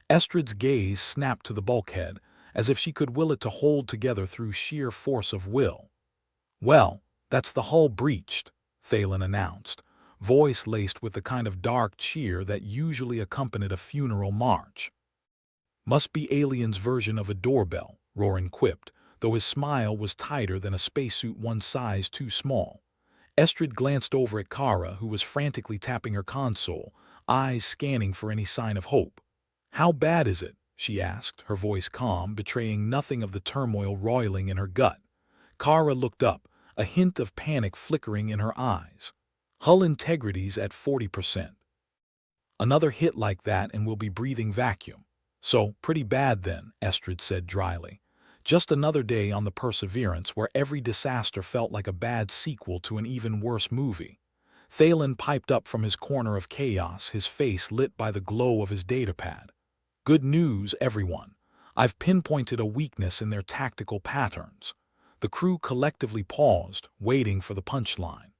Estrid's gaze snapped to the bulkhead, as if she could will it to hold together through sheer force of will. "Well, that's the hull breached," Thalen announced, voice laced with the kind of dark cheer that usually accompanied a funeral march. "Must be Alien's version of a doorbell," Roran quipped, though his smile was tighter than a spacesuit one size too small. Estrid glanced over at Kara, who was frantically tapping her console, eyes scanning for any sign of hope. "How bad is it?" she asked, her voice calm, betraying nothing of the turmoil roiling in her gut. Kara looked up, a hint of panic flickering in her eyes. "Hull integrity's at 40%. Another hit like that and we'll be breathing vacuum." "So, pretty bad then," Estrid said dryly. "Just another day on the Perseverance where every disaster felt like a bad sequel to an even worse movie." Thalen piped up from his corner of chaos, his face lit by the glow of his datapad. "Good news, everyone. I've pinpointed a weakness in their tactical patterns." The crew collectively paused, waiting for the punchline.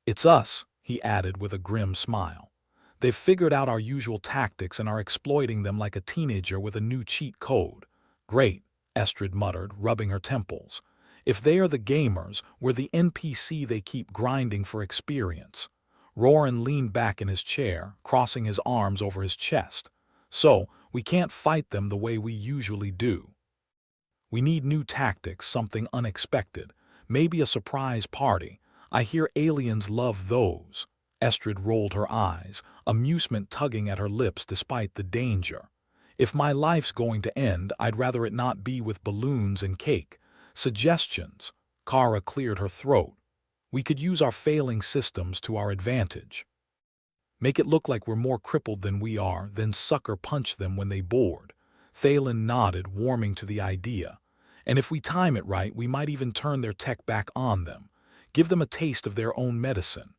"It's us," he added with a grim smile. "They've figured out our usual tactics and are exploiting them like a teenager with a new cheat code." "Great," Estrid muttered, rubbing her temples. "If they are the gamers, we're the NPC they keep grinding for experience." Roran leaned back in his chair, crossing his arms over his chest. "So, we can't fight them the way we usually do. We need new tactics, something unexpected, maybe a surprise party. I hear aliens love those." Estrid rolled her eyes, amusement tugging at her lips despite the danger. "If my life's going to end, I'd rather it not be with balloons and cake." "Suggestions." Kara cleared her throat. "We could use our failing systems to our advantage. Make it look like we're more crippled than we are, then sucker punch them when they board." Thalen nodded, warming to the idea. "And if we time it right, we might even turn their tech back on them. Give them a taste of their own medicine."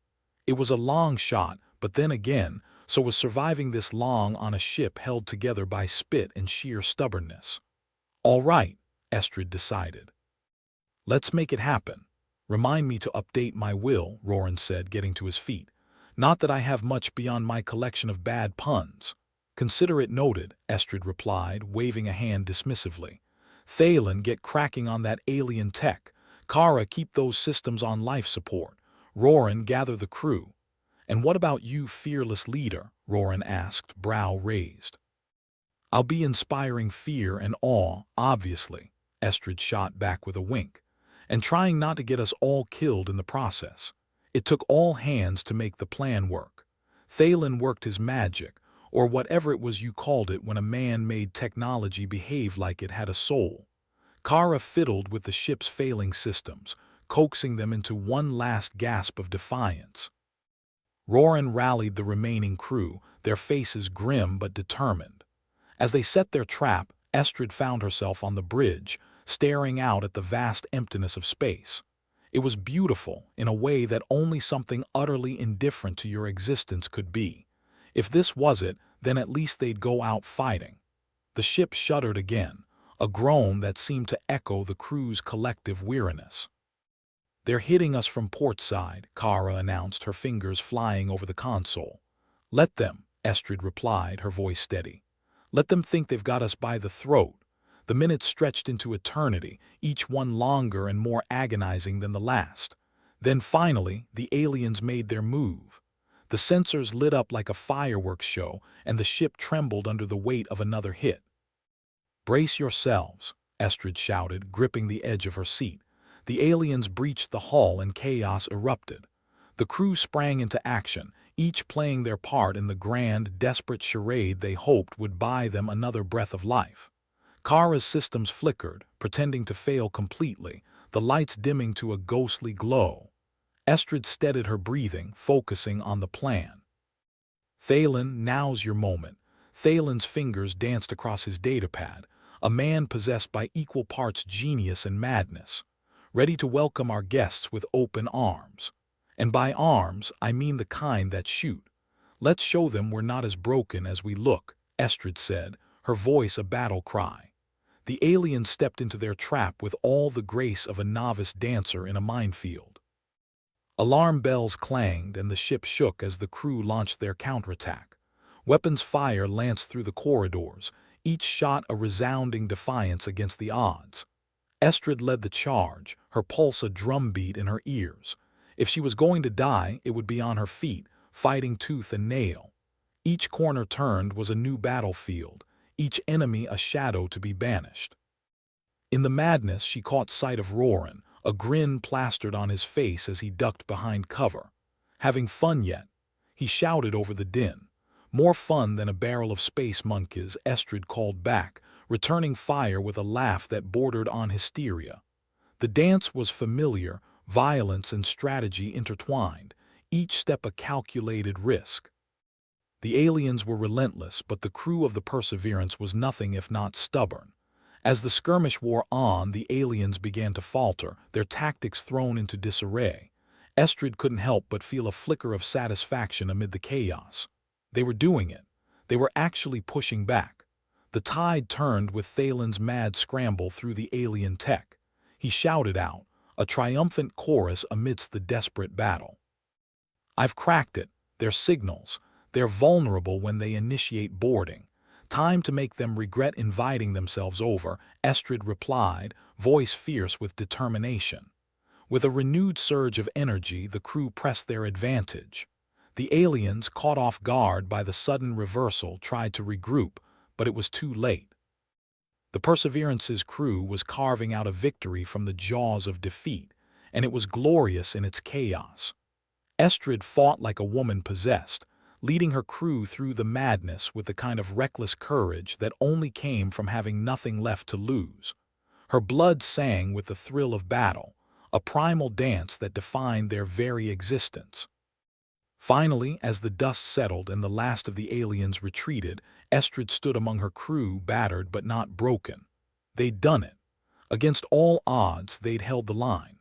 It was a long shot, but then again, so was surviving this long on a ship held together by spit and sheer stubbornness. "All right," Estrid decided. "Let's make it happen. Remind me to update my will," Roran said, getting to his feet. "Not that I have much beyond my collection of bad puns." "Consider it noted," Estrid replied, waving a hand dismissively. "Thalen, get cracking on that alien tech. Kara, keep those systems on life support. Roran, gather the crew." "And what about you, fearless leader?" Roran asked, brow raised. "I'll be inspiring fear and awe, obviously," Estrid shot back with a wink, "and trying not to get us all killed in the process." It took all hands to make the plan work. Thalen worked his magic, or whatever it was you called it when a man-made technology behaved like it had a soul. Kara fiddled with the ship's failing systems, coaxing them into one last gasp of defiance. Roran rallied the remaining crew, their faces grim but determined. As they set their trap, Estrid found herself on the bridge, staring out at the vast emptiness of space. It was beautiful in a way that only something utterly indifferent to your existence could be. If this was it, then at least they'd go out fighting. The ship shuddered again, a groan that seemed to echo the crew's collective weariness. "They're hitting us from port side," Kara announced, her fingers flying over the console. "Let them," Estrid replied, her voice steady. "Let them think they've got us by the throat." The minutes stretched into eternity, each one longer and more agonizing than the last. Then finally, the aliens made their move. The sensors lit up like a fireworks show, and the ship trembled under the weight of another hit. "Brace yourselves," Estrid shouted, gripping the edge of her seat. The aliens breached the hull and chaos erupted. The crew sprang into action, each playing their part in the grand, desperate charade they hoped would buy them another breath of life. Kara's systems flickered, pretending to fail completely, the lights dimming to a ghostly glow. Estrid steadied her breathing, focusing on the plan. "Thalen, now's your moment." Thalen's fingers danced across his datapad, a man possessed by equal parts genius and madness, ready to welcome our guests with open arms. And by arms, I mean the kind that shoot. "Let's show them we're not as broken as we look," Estrid said, her voice a battle cry. The aliens stepped into their trap with all the grace of a novice dancer in a minefield. Alarm bells clanged and the ship shook as the crew launched their counterattack. Weapons fire lanced through the corridors, each shot a resounding defiance against the odds. Estrid led the charge, her pulse a drumbeat in her ears. If she was going to die, it would be on her feet, fighting tooth and nail. Each corner turned was a new battlefield, each enemy a shadow to be banished. In the madness, she caught sight of Roran, a grin plastered on his face as he ducked behind cover. "Having fun yet?" he shouted over the din. "More fun than a barrel of space monkeys," Estrid called back, returning fire with a laugh that bordered on hysteria. The dance was familiar, violence and strategy intertwined, each step a calculated risk. The aliens were relentless, but the crew of the Perseverance was nothing if not stubborn. As the skirmish wore on, the aliens began to falter, their tactics thrown into disarray. Estrid couldn't help but feel a flicker of satisfaction amid the chaos. They were doing it. They were actually pushing back. The tide turned with Thalen's mad scramble through the alien tech. He shouted out, a triumphant chorus amidst the desperate battle. "I've cracked it. They're signals. They're vulnerable when they initiate boarding. Time to make them regret inviting themselves over," Estrid replied, voice fierce with determination. With a renewed surge of energy, the crew pressed their advantage. The aliens, caught off guard by the sudden reversal, tried to regroup, but it was too late. The Perseverance's crew was carving out a victory from the jaws of defeat, and it was glorious in its chaos. Estrid fought like a woman possessed, leading her crew through the madness with the kind of reckless courage that only came from having nothing left to lose. Her blood sang with the thrill of battle, a primal dance that defined their very existence. Finally, as the dust settled and the last of the aliens retreated, Estrid stood among her crew, battered but not broken. They'd done it. Against all odds, they'd held the line.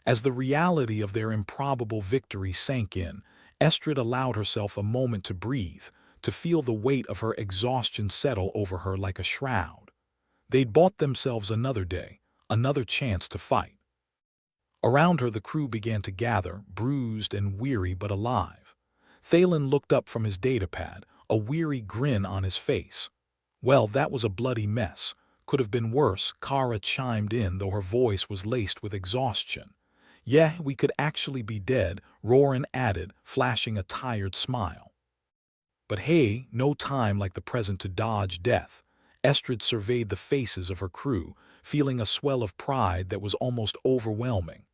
As the reality of their improbable victory sank in, Estrid allowed herself a moment to breathe, to feel the weight of her exhaustion settle over her like a shroud. They'd bought themselves another day, another chance to fight. Around her, the crew began to gather, bruised and weary but alive. Thalen looked up from his datapad, a weary grin on his face. "Well, that was a bloody mess. Could have been worse," Kara chimed in, though her voice was laced with exhaustion. "Yeah, we could actually be dead," Roran added, flashing a tired smile. But hey, no time like the present to dodge death. Estrid surveyed the faces of her crew, feeling a swell of pride that was almost overwhelming.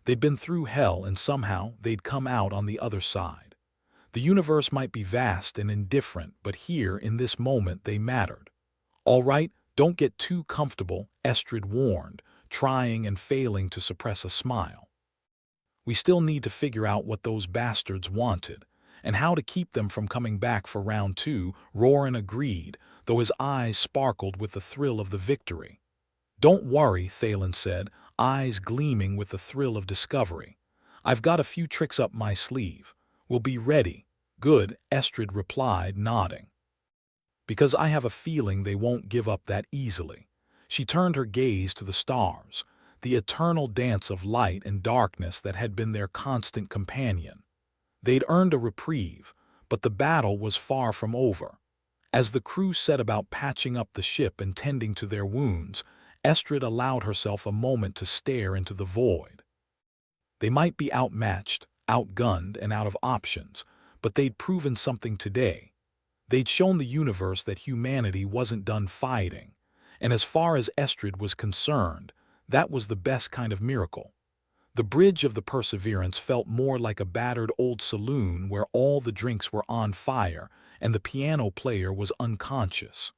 They'd been through hell and somehow they'd come out on the other side. The universe might be vast and indifferent, but here, in this moment, they mattered. "All right, don't get too comfortable," Estrid warned, trying and failing to suppress a smile. "We still need to figure out what those bastards wanted, and how to keep them from coming back for round two," Roran agreed, though his eyes sparkled with the thrill of the victory. "Don't worry," Thalen said, eyes gleaming with the thrill of discovery. "I've got a few tricks up my sleeve. We'll be ready." "Good," Estrid replied, nodding. "Because I have a feeling they won't give up that easily." She turned her gaze to the stars, the eternal dance of light and darkness that had been their constant companion. They'd earned a reprieve, but the battle was far from over. As the crew set about patching up the ship and tending to their wounds, Estrid allowed herself a moment to stare into the void. They might be outmatched, outgunned, and out of options, but they'd proven something today. They'd shown the universe that humanity wasn't done fighting, and as far as Estrid was concerned, that was the best kind of miracle. The bridge of the Perseverance felt more like a battered old saloon where all the drinks were on fire and the piano player was unconscious.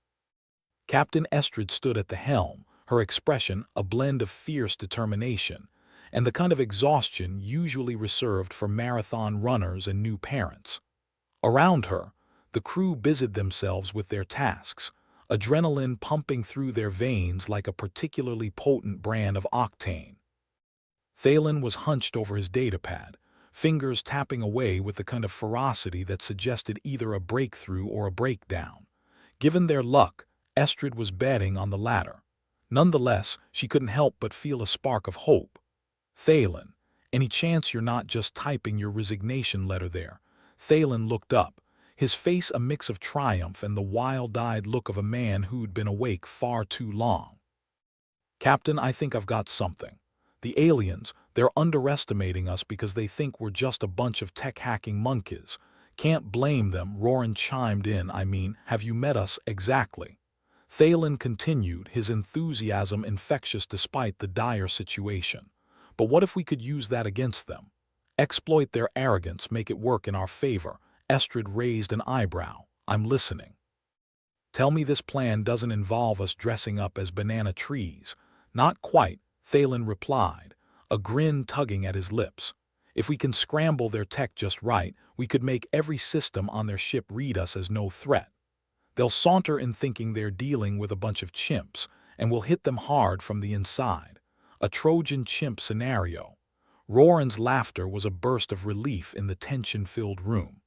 Captain Estrid stood at the helm, her expression a blend of fierce determination and the kind of exhaustion usually reserved for marathon runners and new parents. Around her, the crew busied themselves with their tasks, adrenaline pumping through their veins like a particularly potent brand of octane. Thalen was hunched over his datapad, fingers tapping away with the kind of ferocity that suggested either a breakthrough or a breakdown. Given their luck, Estrid was betting on the latter. Nonetheless, she couldn't help but feel a spark of hope. Thalen, any chance you're not just typing your resignation letter there? Thalen looked up, his face a mix of triumph and the wild-eyed look of a man who'd been awake far too long. Captain, I think I've got something. The aliens, they're underestimating us because they think we're just a bunch of tech-hacking monkeys. Can't blame them, Roran chimed in. I mean, have you met us exactly? Thalen continued, his enthusiasm infectious despite the dire situation. But what if we could use that against them? Exploit their arrogance, make it work in our favor. Estrid raised an eyebrow. I'm listening. Tell me this plan doesn't involve us dressing up as banana trees. Not quite, Thalen replied, a grin tugging at his lips. If we can scramble their tech just right, we could make every system on their ship read us as no threat. They'll saunter in thinking they're dealing with a bunch of chimps, and we'll hit them hard from the inside. A Trojan chimp scenario. Roran's laughter was a burst of relief in the tension-filled room.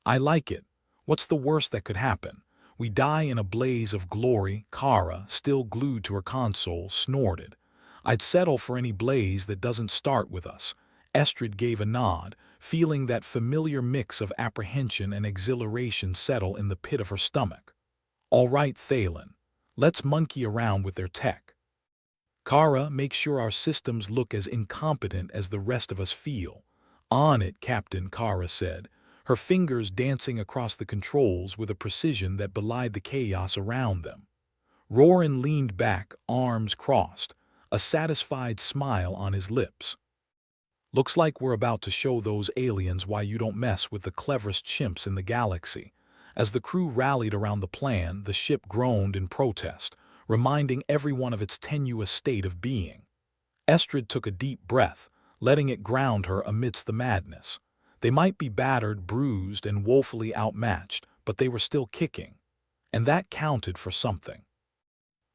I like it. What's the worst that could happen? We die in a blaze of glory. Kara, still glued to her console, snorted. I'd settle for any blaze that doesn't start with us. Estrid gave a nod, feeling that familiar mix of apprehension and exhilaration settle in the pit of her stomach. All right, Thalen. Let's monkey around with their tech. Kara, make sure our systems look as incompetent as the rest of us feel. On it, Captain, Kara said, her fingers dancing across the controls with a precision that belied the chaos around them. Roran leaned back, arms crossed, a satisfied smile on his lips. Looks like we're about to show those aliens why you don't mess with the cleverest chimps in the galaxy. As the crew rallied around the plan, the ship groaned in protest, reminding everyone of its tenuous state of being. Estrid took a deep breath, letting it ground her amidst the madness. They might be battered, bruised, and woefully outmatched, but they were still kicking. And that counted for something.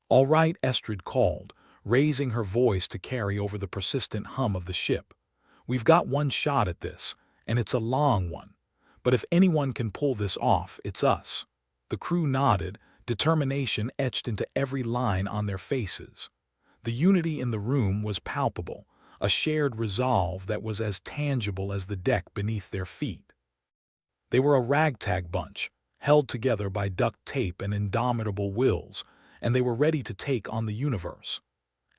All right, Estrid called, raising her voice to carry over the persistent hum of the ship. We've got one shot at this, and it's a long one. But if anyone can pull this off, it's us. The crew nodded, determination etched into every line on their faces. The unity in the room was palpable, a shared resolve that was as tangible as the deck beneath their feet. They were a ragtag bunch, held together by duct tape and indomitable wills, and they were ready to take on the universe.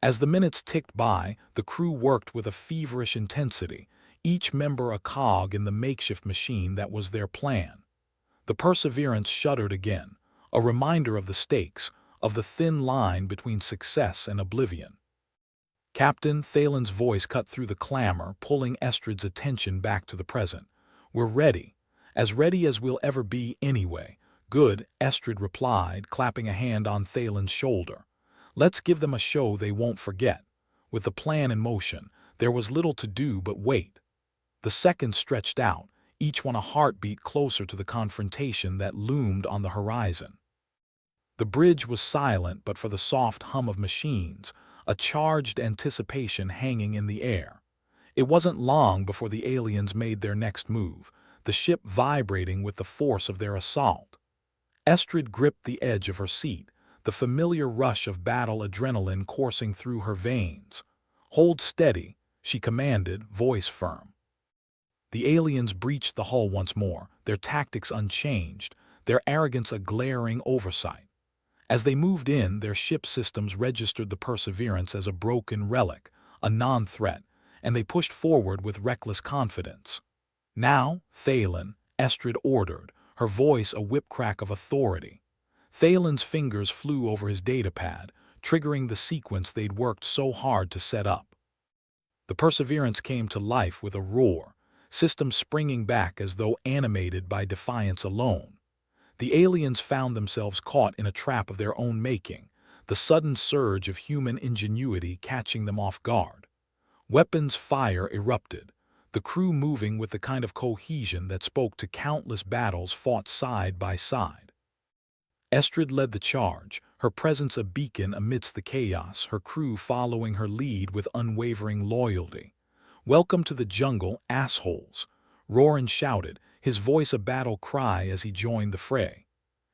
As the minutes ticked by, the crew worked with a feverish intensity, each member a cog in the makeshift machine that was their plan. The Perseverance shuddered again, a reminder of the stakes, of the thin line between success and oblivion. Captain, Thalen's voice cut through the clamor, pulling Estrid's attention back to the present. We're ready. As ready as we'll ever be anyway. Good, Estrid replied, clapping a hand on Thalen's shoulder. Let's give them a show they won't forget. With the plan in motion, there was little to do but wait. The seconds stretched out, each one a heartbeat closer to the confrontation that loomed on the horizon. The bridge was silent but for the soft hum of machines, a charged anticipation hanging in the air. It wasn't long before the aliens made their next move, the ship vibrating with the force of their assault. Estrid gripped the edge of her seat, the familiar rush of battle adrenaline coursing through her veins. Hold steady, she commanded, voice firm. The aliens breached the hull once more, their tactics unchanged, their arrogance a glaring oversight. As they moved in, their ship systems registered the Perseverance as a broken relic, a non-threat, and they pushed forward with reckless confidence. Now, Thalen, Estrid ordered, her voice a whip-crack of authority. Thalen's fingers flew over his datapad, triggering the sequence they'd worked so hard to set up. The Perseverance came to life with a roar, systems springing back as though animated by defiance alone. The aliens found themselves caught in a trap of their own making, the sudden surge of human ingenuity catching them off guard. Weapons fire erupted, the crew moving with the kind of cohesion that spoke to countless battles fought side by side. Estrid led the charge, her presence a beacon amidst the chaos, her crew following her lead with unwavering loyalty. "Welcome to the jungle, assholes!" Roran shouted, his voice a battle cry as he joined the fray.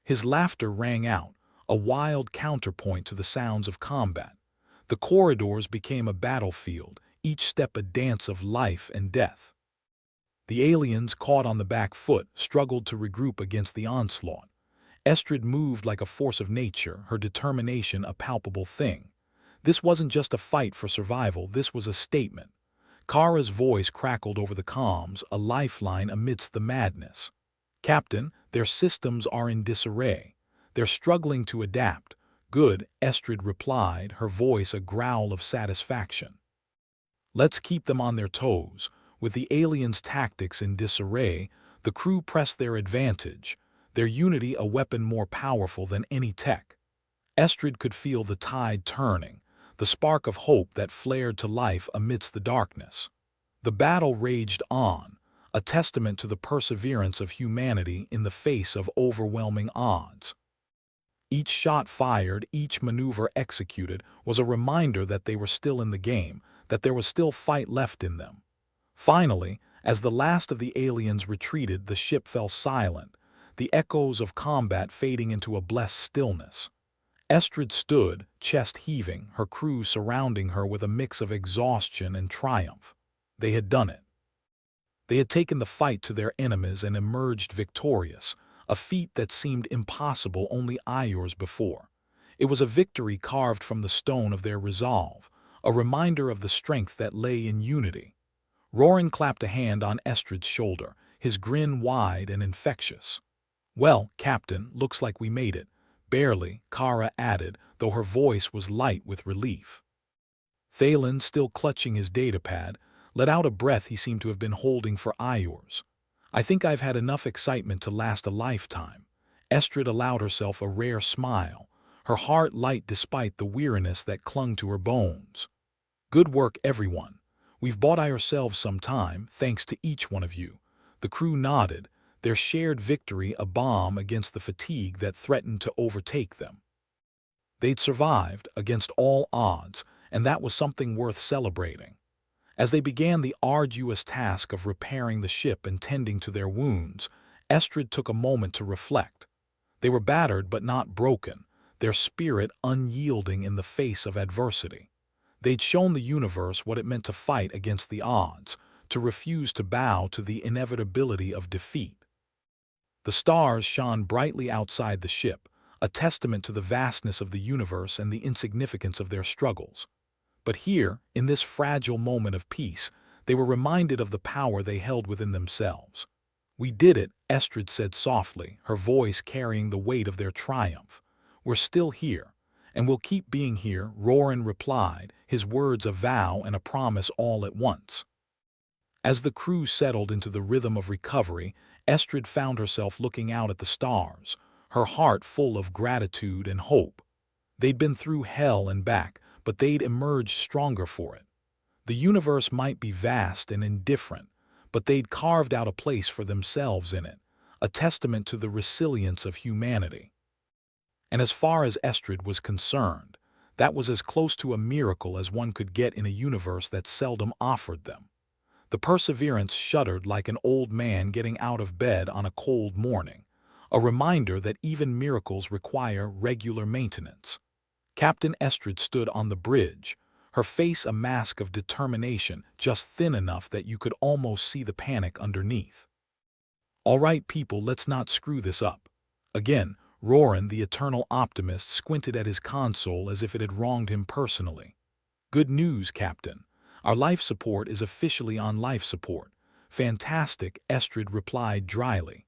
His laughter rang out, a wild counterpoint to the sounds of combat. The corridors became a battlefield, each step a dance of life and death. The aliens, caught on the back foot, struggled to regroup against the onslaught. Estrid moved like a force of nature, her determination a palpable thing. This wasn't just a fight for survival, this was a statement. Kara's voice crackled over the comms, a lifeline amidst the madness. "Captain, their systems are in disarray. They're struggling to adapt." "Good," Estrid replied, her voice a growl of satisfaction. "Let's keep them on their toes." With the aliens' tactics in disarray, the crew pressed their advantage, their unity a weapon more powerful than any tech. Estrid could feel the tide turning, the spark of hope that flared to life amidst the darkness. The battle raged on, a testament to the perseverance of humanity in the face of overwhelming odds. Each shot fired, each maneuver executed, was a reminder that they were still in the game, that there was still fight left in them. Finally, as the last of the aliens retreated, the ship fell silent, the echoes of combat fading into a blessed stillness. Estrid stood, chest heaving, her crew surrounding her with a mix of exhaustion and triumph. They had done it. They had taken the fight to their enemies and emerged victorious, a feat that seemed impossible only hours before. It was a victory carved from the stone of their resolve, a reminder of the strength that lay in unity. Roran clapped a hand on Estrid's shoulder, his grin wide and infectious. "Well, Captain, looks like we made it." "Barely," Kara added, though her voice was light with relief. Thalen, still clutching his datapad, let out a breath he seemed to have been holding for hours. "I think I've had enough excitement to last a lifetime." Estrid allowed herself a rare smile, her heart light despite the weariness that clung to her bones. "Good work, everyone. We've bought ourselves some time, thanks to each one of you." The crew nodded, their shared victory a balm against the fatigue that threatened to overtake them. They'd survived, against all odds, and that was something worth celebrating. As they began the arduous task of repairing the ship and tending to their wounds, Estrid took a moment to reflect. They were battered but not broken, their spirit unyielding in the face of adversity. They'd shown the universe what it meant to fight against the odds, to refuse to bow to the inevitability of defeat. The stars shone brightly outside the ship, a testament to the vastness of the universe and the insignificance of their struggles. But here, in this fragile moment of peace, they were reminded of the power they held within themselves. "We did it," Estrid said softly, her voice carrying the weight of their triumph. "We're still here, and we'll keep being here," Roran replied, his words a vow and a promise all at once. As the crew settled into the rhythm of recovery, Estrid found herself looking out at the stars, her heart full of gratitude and hope. They'd been through hell and back, but they'd emerged stronger for it. The universe might be vast and indifferent, but they'd carved out a place for themselves in it, a testament to the resilience of humanity. And as far as Estrid was concerned, that was as close to a miracle as one could get in a universe that seldom offered them. The Perseverance shuddered like an old man getting out of bed on a cold morning, a reminder that even miracles require regular maintenance. Captain Estrid stood on the bridge, her face a mask of determination just thin enough that you could almost see the panic underneath. "All right, people, let's not screw this up." Again, Roran, the eternal optimist, squinted at his console as if it had wronged him personally. "Good news, Captain. Our life support is officially on life support." Fantastic, Estrid replied dryly.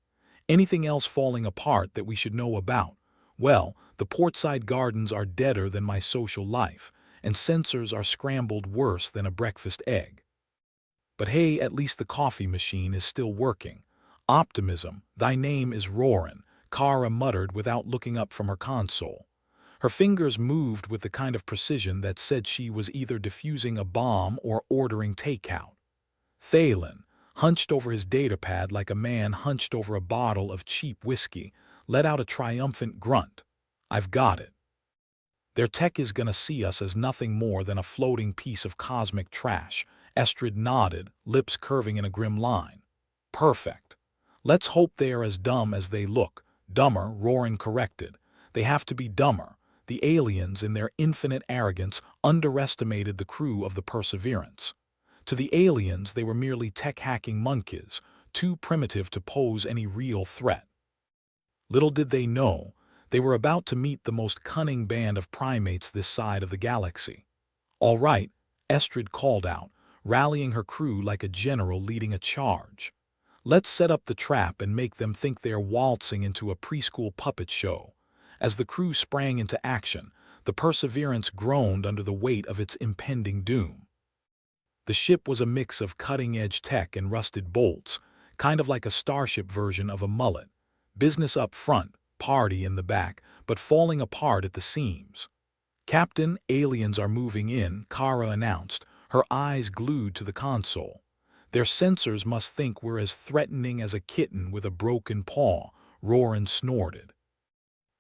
Anything else falling apart that we should know about? Well, the portside gardens are deader than my social life, and sensors are scrambled worse than a breakfast egg. But hey, at least the coffee machine is still working. Optimism, thy name is Roarin, Kara muttered without looking up from her console. Her fingers moved with the kind of precision that said she was either defusing a bomb or ordering takeout. Thalen, hunched over his datapad like a man hunched over a bottle of cheap whiskey, let out a triumphant grunt. I've got it. Their tech is gonna see us as nothing more than a floating piece of cosmic trash. Estrid nodded, lips curving in a grim line. Perfect. Let's hope they are as dumb as they look. Dumber, Roarin corrected. They have to be dumber. The aliens, in their infinite arrogance, underestimated the crew of the Perseverance. To the aliens, they were merely tech-hacking monkeys, too primitive to pose any real threat. Little did they know, they were about to meet the most cunning band of primates this side of the galaxy. All right, Estrid called out, rallying her crew like a general leading a charge. Let's set up the trap and make them think they are waltzing into a preschool puppet show. As the crew sprang into action, the Perseverance groaned under the weight of its impending doom. The ship was a mix of cutting-edge tech and rusted bolts, kind of like a starship version of a mullet. Business up front, party in the back, but falling apart at the seams. Captain, aliens are moving in, Kara announced, her eyes glued to the console. Their sensors must think we're as threatening as a kitten with a broken paw, Roarin snorted.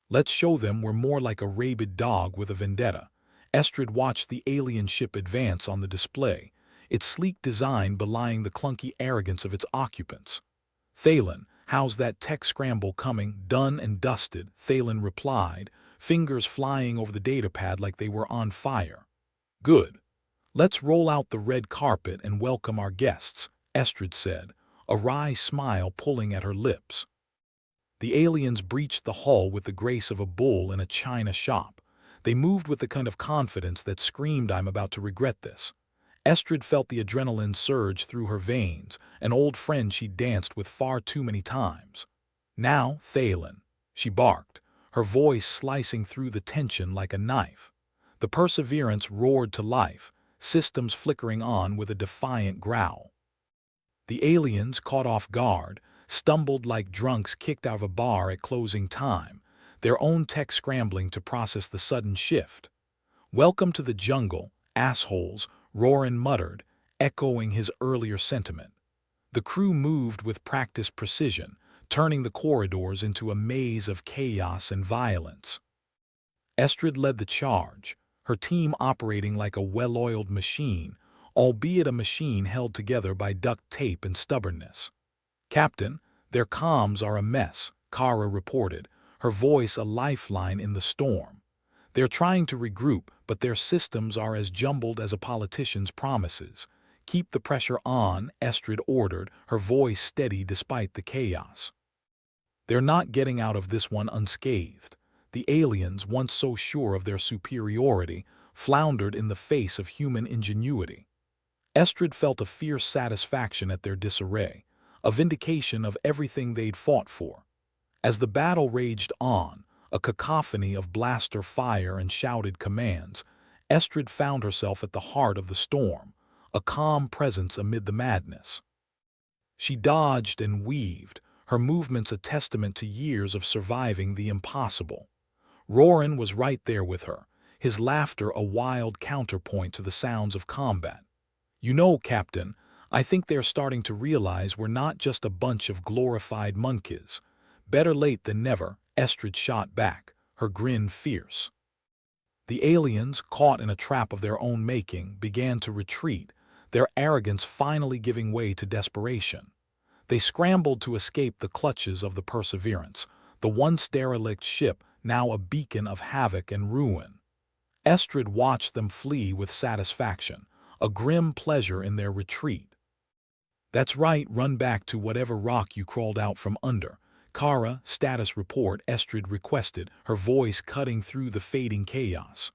Let's show them we're more like a rabid dog with a vendetta. Estrid watched the alien ship advance on the display, its sleek design belying the clunky arrogance of its occupants. Thalen, how's that tech scramble coming? Done and dusted, Thalen replied, fingers flying over the datapad like they were on fire. Good. Let's roll out the red carpet and welcome our guests, Estrid said, a wry smile pulling at her lips. The aliens breached the hull with the grace of a bull in a china shop. They moved with the kind of confidence that screamed, I'm about to regret this. Estrid felt the adrenaline surge through her veins, an old friend she'd danced with far too many times. Now, Thalen, she barked, her voice slicing through the tension like a knife. The Perseverance roared to life, systems flickering on with a defiant growl. The aliens, caught off guard, stumbled like drunks kicked out of a bar at closing time, their own tech scrambling to process the sudden shift. Welcome to the jungle, assholes, Roarin muttered, echoing his earlier sentiment. The crew moved with practiced precision, turning the corridors into a maze of chaos and violence. Estrid led the charge, her team operating like a well-oiled machine, albeit a machine held together by duct tape and stubbornness. Captain, their comms are a mess, Kara reported, her voice a lifeline in the storm. They're trying to regroup, but their systems are as jumbled as a politician's promises. Keep the pressure on, Estrid ordered, her voice steady despite the chaos. They're not getting out of this one unscathed. The aliens, once so sure of their superiority, floundered in the face of human ingenuity. Estrid felt a fierce satisfaction at their disarray, a vindication of everything they'd fought for. As the battle raged on, a cacophony of blaster fire and shouted commands, Estrid found herself at the heart of the storm, a calm presence amid the madness. She dodged and weaved, her movements a testament to years of surviving the impossible. Roarin was right there with her, his laughter a wild counterpoint to the sounds of combat. You know, Captain, I think they're starting to realize we're not just a bunch of glorified monkeys. Better late than never, Estrid shot back, her grin fierce. The aliens, caught in a trap of their own making, began to retreat, their arrogance finally giving way to desperation. They scrambled to escape the clutches of the Perseverance, the once derelict ship now a beacon of havoc and ruin. Estrid watched them flee with satisfaction, a grim pleasure in their retreat. That's right, run back to whatever rock you crawled out from under. Kara, status report, Estrid requested, her voice cutting through the fading chaos.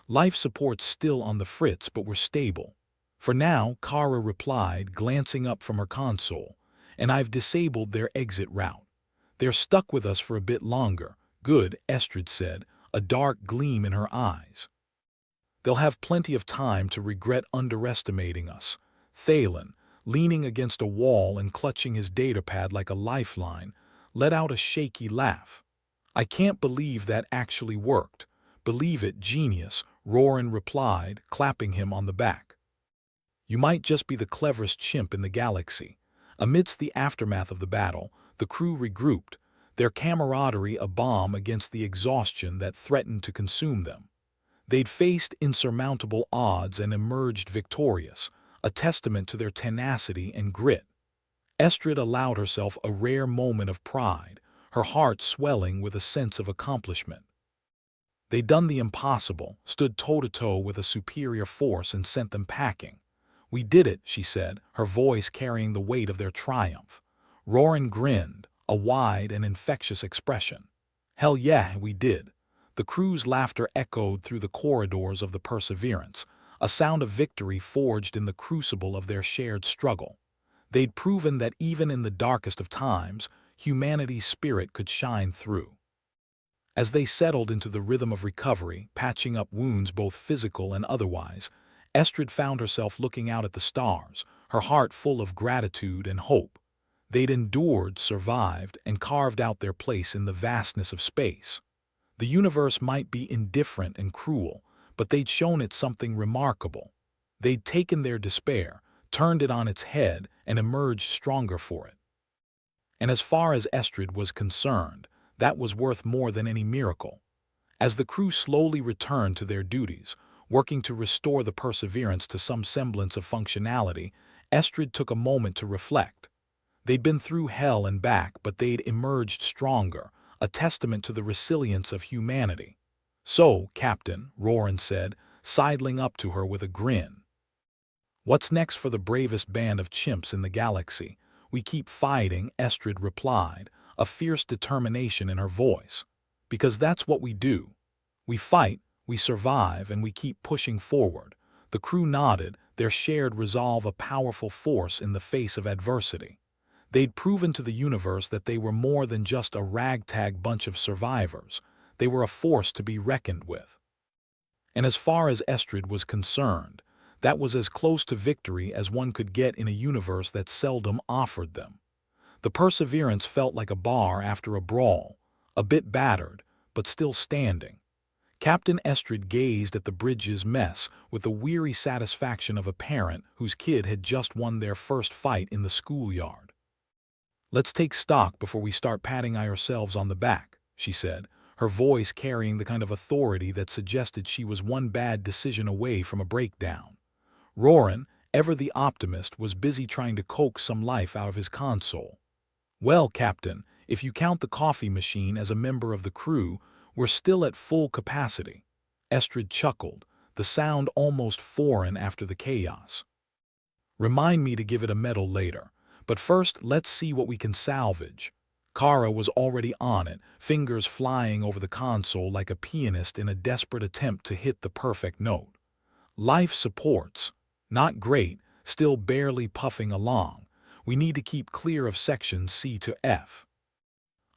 Life support's still on the fritz, but we're stable. For now, Kara replied, glancing up from her console, and I've disabled their exit route. They're stuck with us for a bit longer. Good, Estrid said, a dark gleam in her eyes. They'll have plenty of time to regret underestimating us. Thalen, leaning against a wall and clutching his datapad like a lifeline, let out a shaky laugh. I can't believe that actually worked. Believe it, genius, Roran replied, clapping him on the back. You might just be the cleverest chimp in the galaxy. Amidst the aftermath of the battle, the crew regrouped, their camaraderie a balm against the exhaustion that threatened to consume them. They'd faced insurmountable odds and emerged victorious, a testament to their tenacity and grit. Estrid allowed herself a rare moment of pride, her heart swelling with a sense of accomplishment. They'd done the impossible, stood toe-to-toe with a superior force and sent them packing. We did it, she said, her voice carrying the weight of their triumph. Roran grinned, a wide and infectious expression. Hell yeah, we did. The crew's laughter echoed through the corridors of the Perseverance, a sound of victory forged in the crucible of their shared struggle. They'd proven that even in the darkest of times, humanity's spirit could shine through. As they settled into the rhythm of recovery, patching up wounds both physical and otherwise, Estrid found herself looking out at the stars, her heart full of gratitude and hope. They'd endured, survived, and carved out their place in the vastness of space. The universe might be indifferent and cruel, but they'd shown it something remarkable. They'd taken their despair, turned it on its head, and emerged stronger for it. And as far as Estrid was concerned, that was worth more than any miracle. As the crew slowly returned to their duties, working to restore the Perseverance to some semblance of functionality, Estrid took a moment to reflect. They'd been through hell and back, but they'd emerged stronger, a testament to the resilience of humanity. So, Captain, Roran said, sidling up to her with a grin. What's next for the bravest band of chimps in the galaxy? We keep fighting, Estrid replied, a fierce determination in her voice. Because that's what we do. We fight, we survive, and we keep pushing forward. The crew nodded, their shared resolve a powerful force in the face of adversity. They'd proven to the universe that they were more than just a ragtag bunch of survivors. They were a force to be reckoned with. And as far as Estrid was concerned, that was as close to victory as one could get in a universe that seldom offered them. The Perseverance felt like a bar after a brawl, a bit battered, but still standing. Captain Estrid gazed at the bridge's mess with the weary satisfaction of a parent whose kid had just won their first fight in the schoolyard. Let's take stock before we start patting ourselves on the back, she said, her voice carrying the kind of authority that suggested she was one bad decision away from a breakdown. Roran, ever the optimist, was busy trying to coax some life out of his console. Well, Captain, if you count the coffee machine as a member of the crew, we're still at full capacity. Estrid chuckled, the sound almost foreign after the chaos. Remind me to give it a medal later. But first, let's see what we can salvage. Kara was already on it, fingers flying over the console like a pianist in a desperate attempt to hit the perfect note. Life supports. Not great, still barely puffing along. We need to keep clear of sections C to F.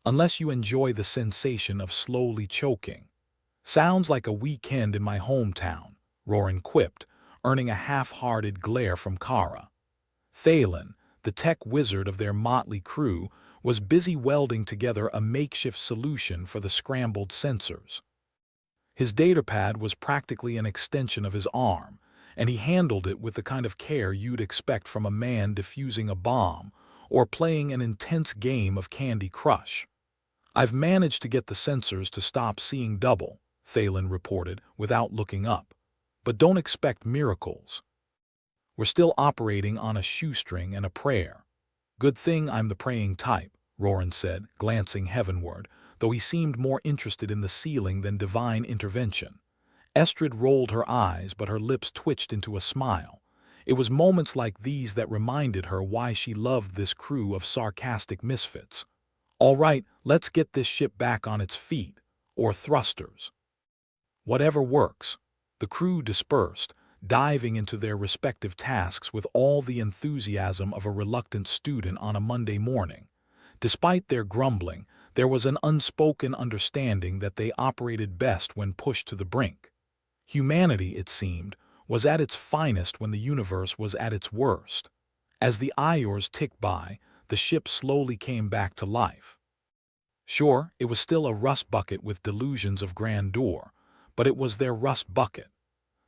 Unless you enjoy the sensation of slowly choking. Sounds like a weekend in my hometown, Roran quipped, earning a half-hearted glare from Kara. Thalen, the tech wizard of their motley crew, was busy welding together a makeshift solution for the scrambled sensors. His datapad was practically an extension of his arm, and he handled it with the kind of care you'd expect from a man defusing a bomb or playing an intense game of Candy Crush. I've managed to get the sensors to stop seeing double, Thalen reported without looking up. But don't expect miracles. We're still operating on a shoestring and a prayer. Good thing I'm the praying type, Roran said, glancing heavenward, though he seemed more interested in the ceiling than divine intervention. Estrid rolled her eyes, but her lips twitched into a smile. It was moments like these that reminded her why she loved this crew of sarcastic misfits. All right, let's get this ship back on its feet, or thrusters. Whatever works. The crew dispersed, diving into their respective tasks with all the enthusiasm of a reluctant student on a Monday morning. Despite their grumbling, there was an unspoken understanding that they operated best when pushed to the brink. Humanity, it seemed, was at its finest when the universe was at its worst. As the hours ticked by, the ship slowly came back to life. Sure, it was still a rust bucket with delusions of grandeur, but it was their rust bucket.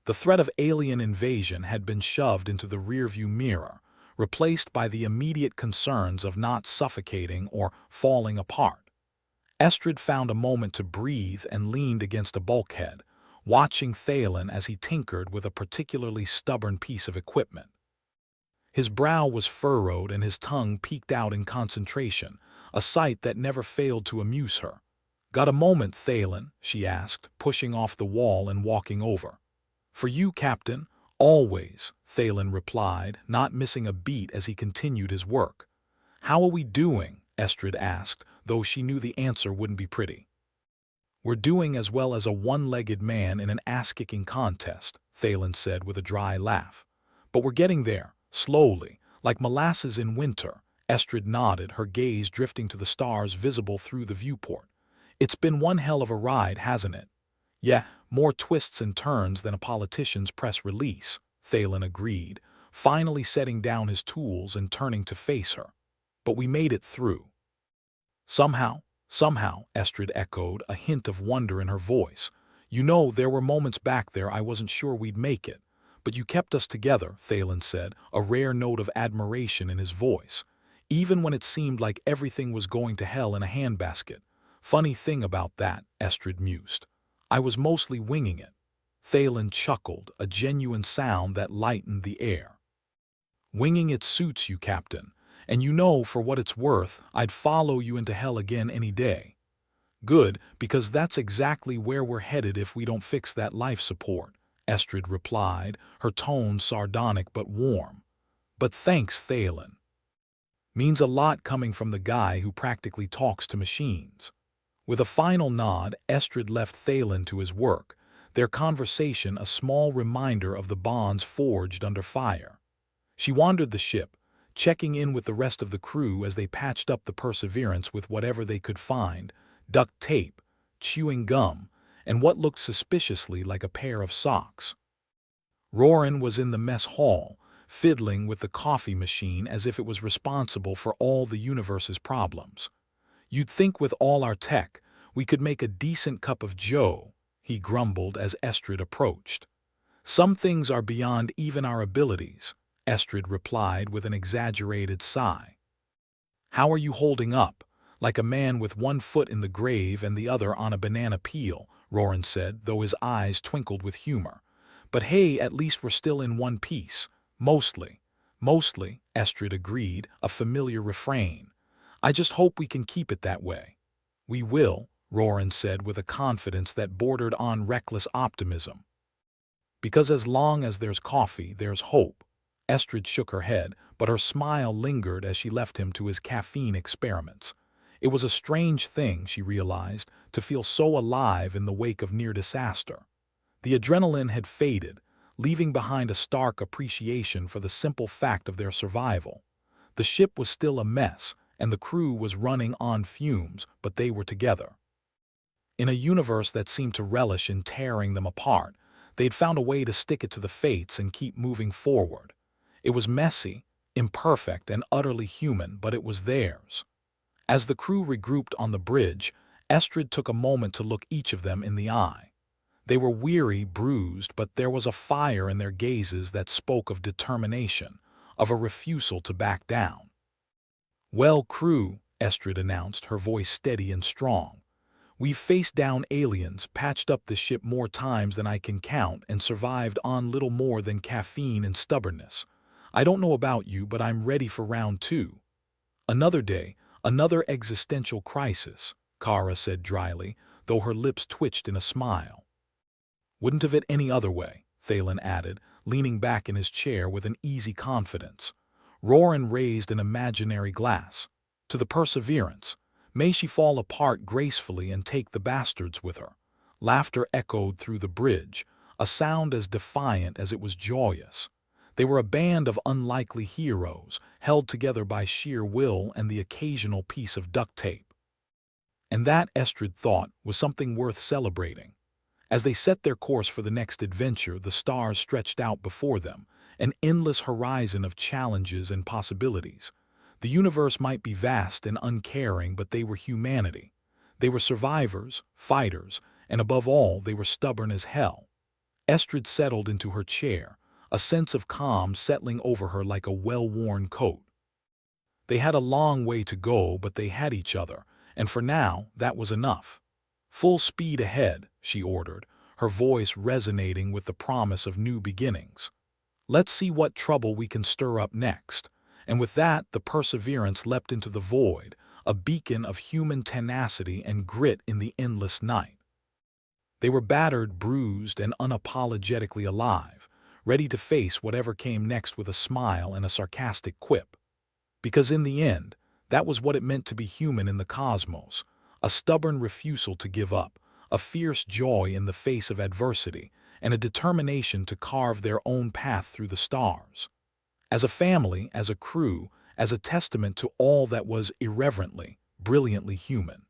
The threat of alien invasion had been shoved into the rearview mirror, replaced by the immediate concerns of not suffocating or falling apart. Estrid found a moment to breathe and leaned against a bulkhead, watching Thalen as he tinkered with a particularly stubborn piece of equipment. His brow was furrowed and his tongue peeked out in concentration, a sight that never failed to amuse her. "Got a moment, Thalen?" she asked, pushing off the wall and walking over. "For you, Captain, always," Thalen replied, not missing a beat as he continued his work. "How are we doing?" Estrid asked, though she knew the answer wouldn't be pretty. "We're doing as well as a one-legged man in an ass-kicking contest," Thalen said with a dry laugh. "But we're getting there, slowly, like molasses in winter." Estrid nodded, her gaze drifting to the stars visible through the viewport. "It's been one hell of a ride, hasn't it?" "Yeah, more twists and turns than a politician's press release," Thalen agreed, finally setting down his tools and turning to face her. "But we made it through." Somehow, Estrid echoed, a hint of wonder in her voice. "You know, there were moments back there I wasn't sure we'd make it. But you kept us together," Thalen said, a rare note of admiration in his voice. "Even when it seemed like everything was going to hell in a handbasket." "Funny thing about that," Estrid mused. "I was mostly winging it." Thalen chuckled, a genuine sound that lightened the air. "Winging it suits you, Captain. And you know, for what it's worth, I'd follow you into hell again any day." "Good, because that's exactly where we're headed if we don't fix that life support," Estrid replied, her tone sardonic but warm. "But thanks, Thalen. Means a lot coming from the guy who practically talks to machines." With a final nod, Estrid left Thalen to his work, their conversation a small reminder of the bonds forged under fire. She wandered the ship, checking in with the rest of the crew as they patched up the Perseverance with whatever they could find: duct tape, chewing gum, and what looked suspiciously like a pair of socks. Roran was in the mess hall, fiddling with the coffee machine as if it was responsible for all the universe's problems. "You'd think with all our tech, we could make a decent cup of joe," he grumbled as Estrid approached. "Some things are beyond even our abilities," Estrid replied with an exaggerated sigh. "How are you holding up? Like a man with one foot in the grave and the other on a banana peel," Roran said, though his eyes twinkled with humor. "But hey, at least we're still in one piece. Mostly." "Mostly," Estrid agreed, a familiar refrain. "I just hope we can keep it that way." "We will," Roran said with a confidence that bordered on reckless optimism. "Because as long as there's coffee, there's hope." Estrid shook her head, but her smile lingered as she left him to his caffeine experiments. It was a strange thing, she realized, to feel so alive in the wake of near disaster. The adrenaline had faded, leaving behind a stark appreciation for the simple fact of their survival. The ship was still a mess, and the crew was running on fumes, but they were together. In a universe that seemed to relish in tearing them apart, they'd found a way to stick it to the fates and keep moving forward. It was messy, imperfect, and utterly human, but it was theirs. As the crew regrouped on the bridge, Estrid took a moment to look each of them in the eye. They were weary, bruised, but there was a fire in their gazes that spoke of determination, of a refusal to back down. "Well, crew," Estrid announced, her voice steady and strong. "We've faced down aliens, patched up the ship more times than I can count, and survived on little more than caffeine and stubbornness. I don't know about you, but I'm ready for round two." "Another day, another existential crisis," Kara said dryly, though her lips twitched in a smile. "Wouldn't have it any other way," Thalen added, leaning back in his chair with an easy confidence. Roran raised an imaginary glass. "To the Perseverance. May she fall apart gracefully and take the bastards with her." Laughter echoed through the bridge, a sound as defiant as it was joyous. They were a band of unlikely heroes, held together by sheer will and the occasional piece of duct tape. And that, Estrid thought, was something worth celebrating. As they set their course for the next adventure, the stars stretched out before them, an endless horizon of challenges and possibilities. The universe might be vast and uncaring, but they were humanity. They were survivors, fighters, and above all, they were stubborn as hell. Estrid settled into her chair, a sense of calm settling over her like a well-worn coat. They had a long way to go, but they had each other, and for now, that was enough. "Full speed ahead," she ordered, her voice resonating with the promise of new beginnings. "Let's see what trouble we can stir up next." And with that, the Perseverance leapt into the void, a beacon of human tenacity and grit in the endless night. They were battered, bruised, and unapologetically alive, ready to face whatever came next with a smile and a sarcastic quip. Because in the end, that was what it meant to be human in the cosmos, a stubborn refusal to give up, a fierce joy in the face of adversity, and a determination to carve their own path through the stars. As a family, as a crew, as a testament to all that was irreverently, brilliantly human.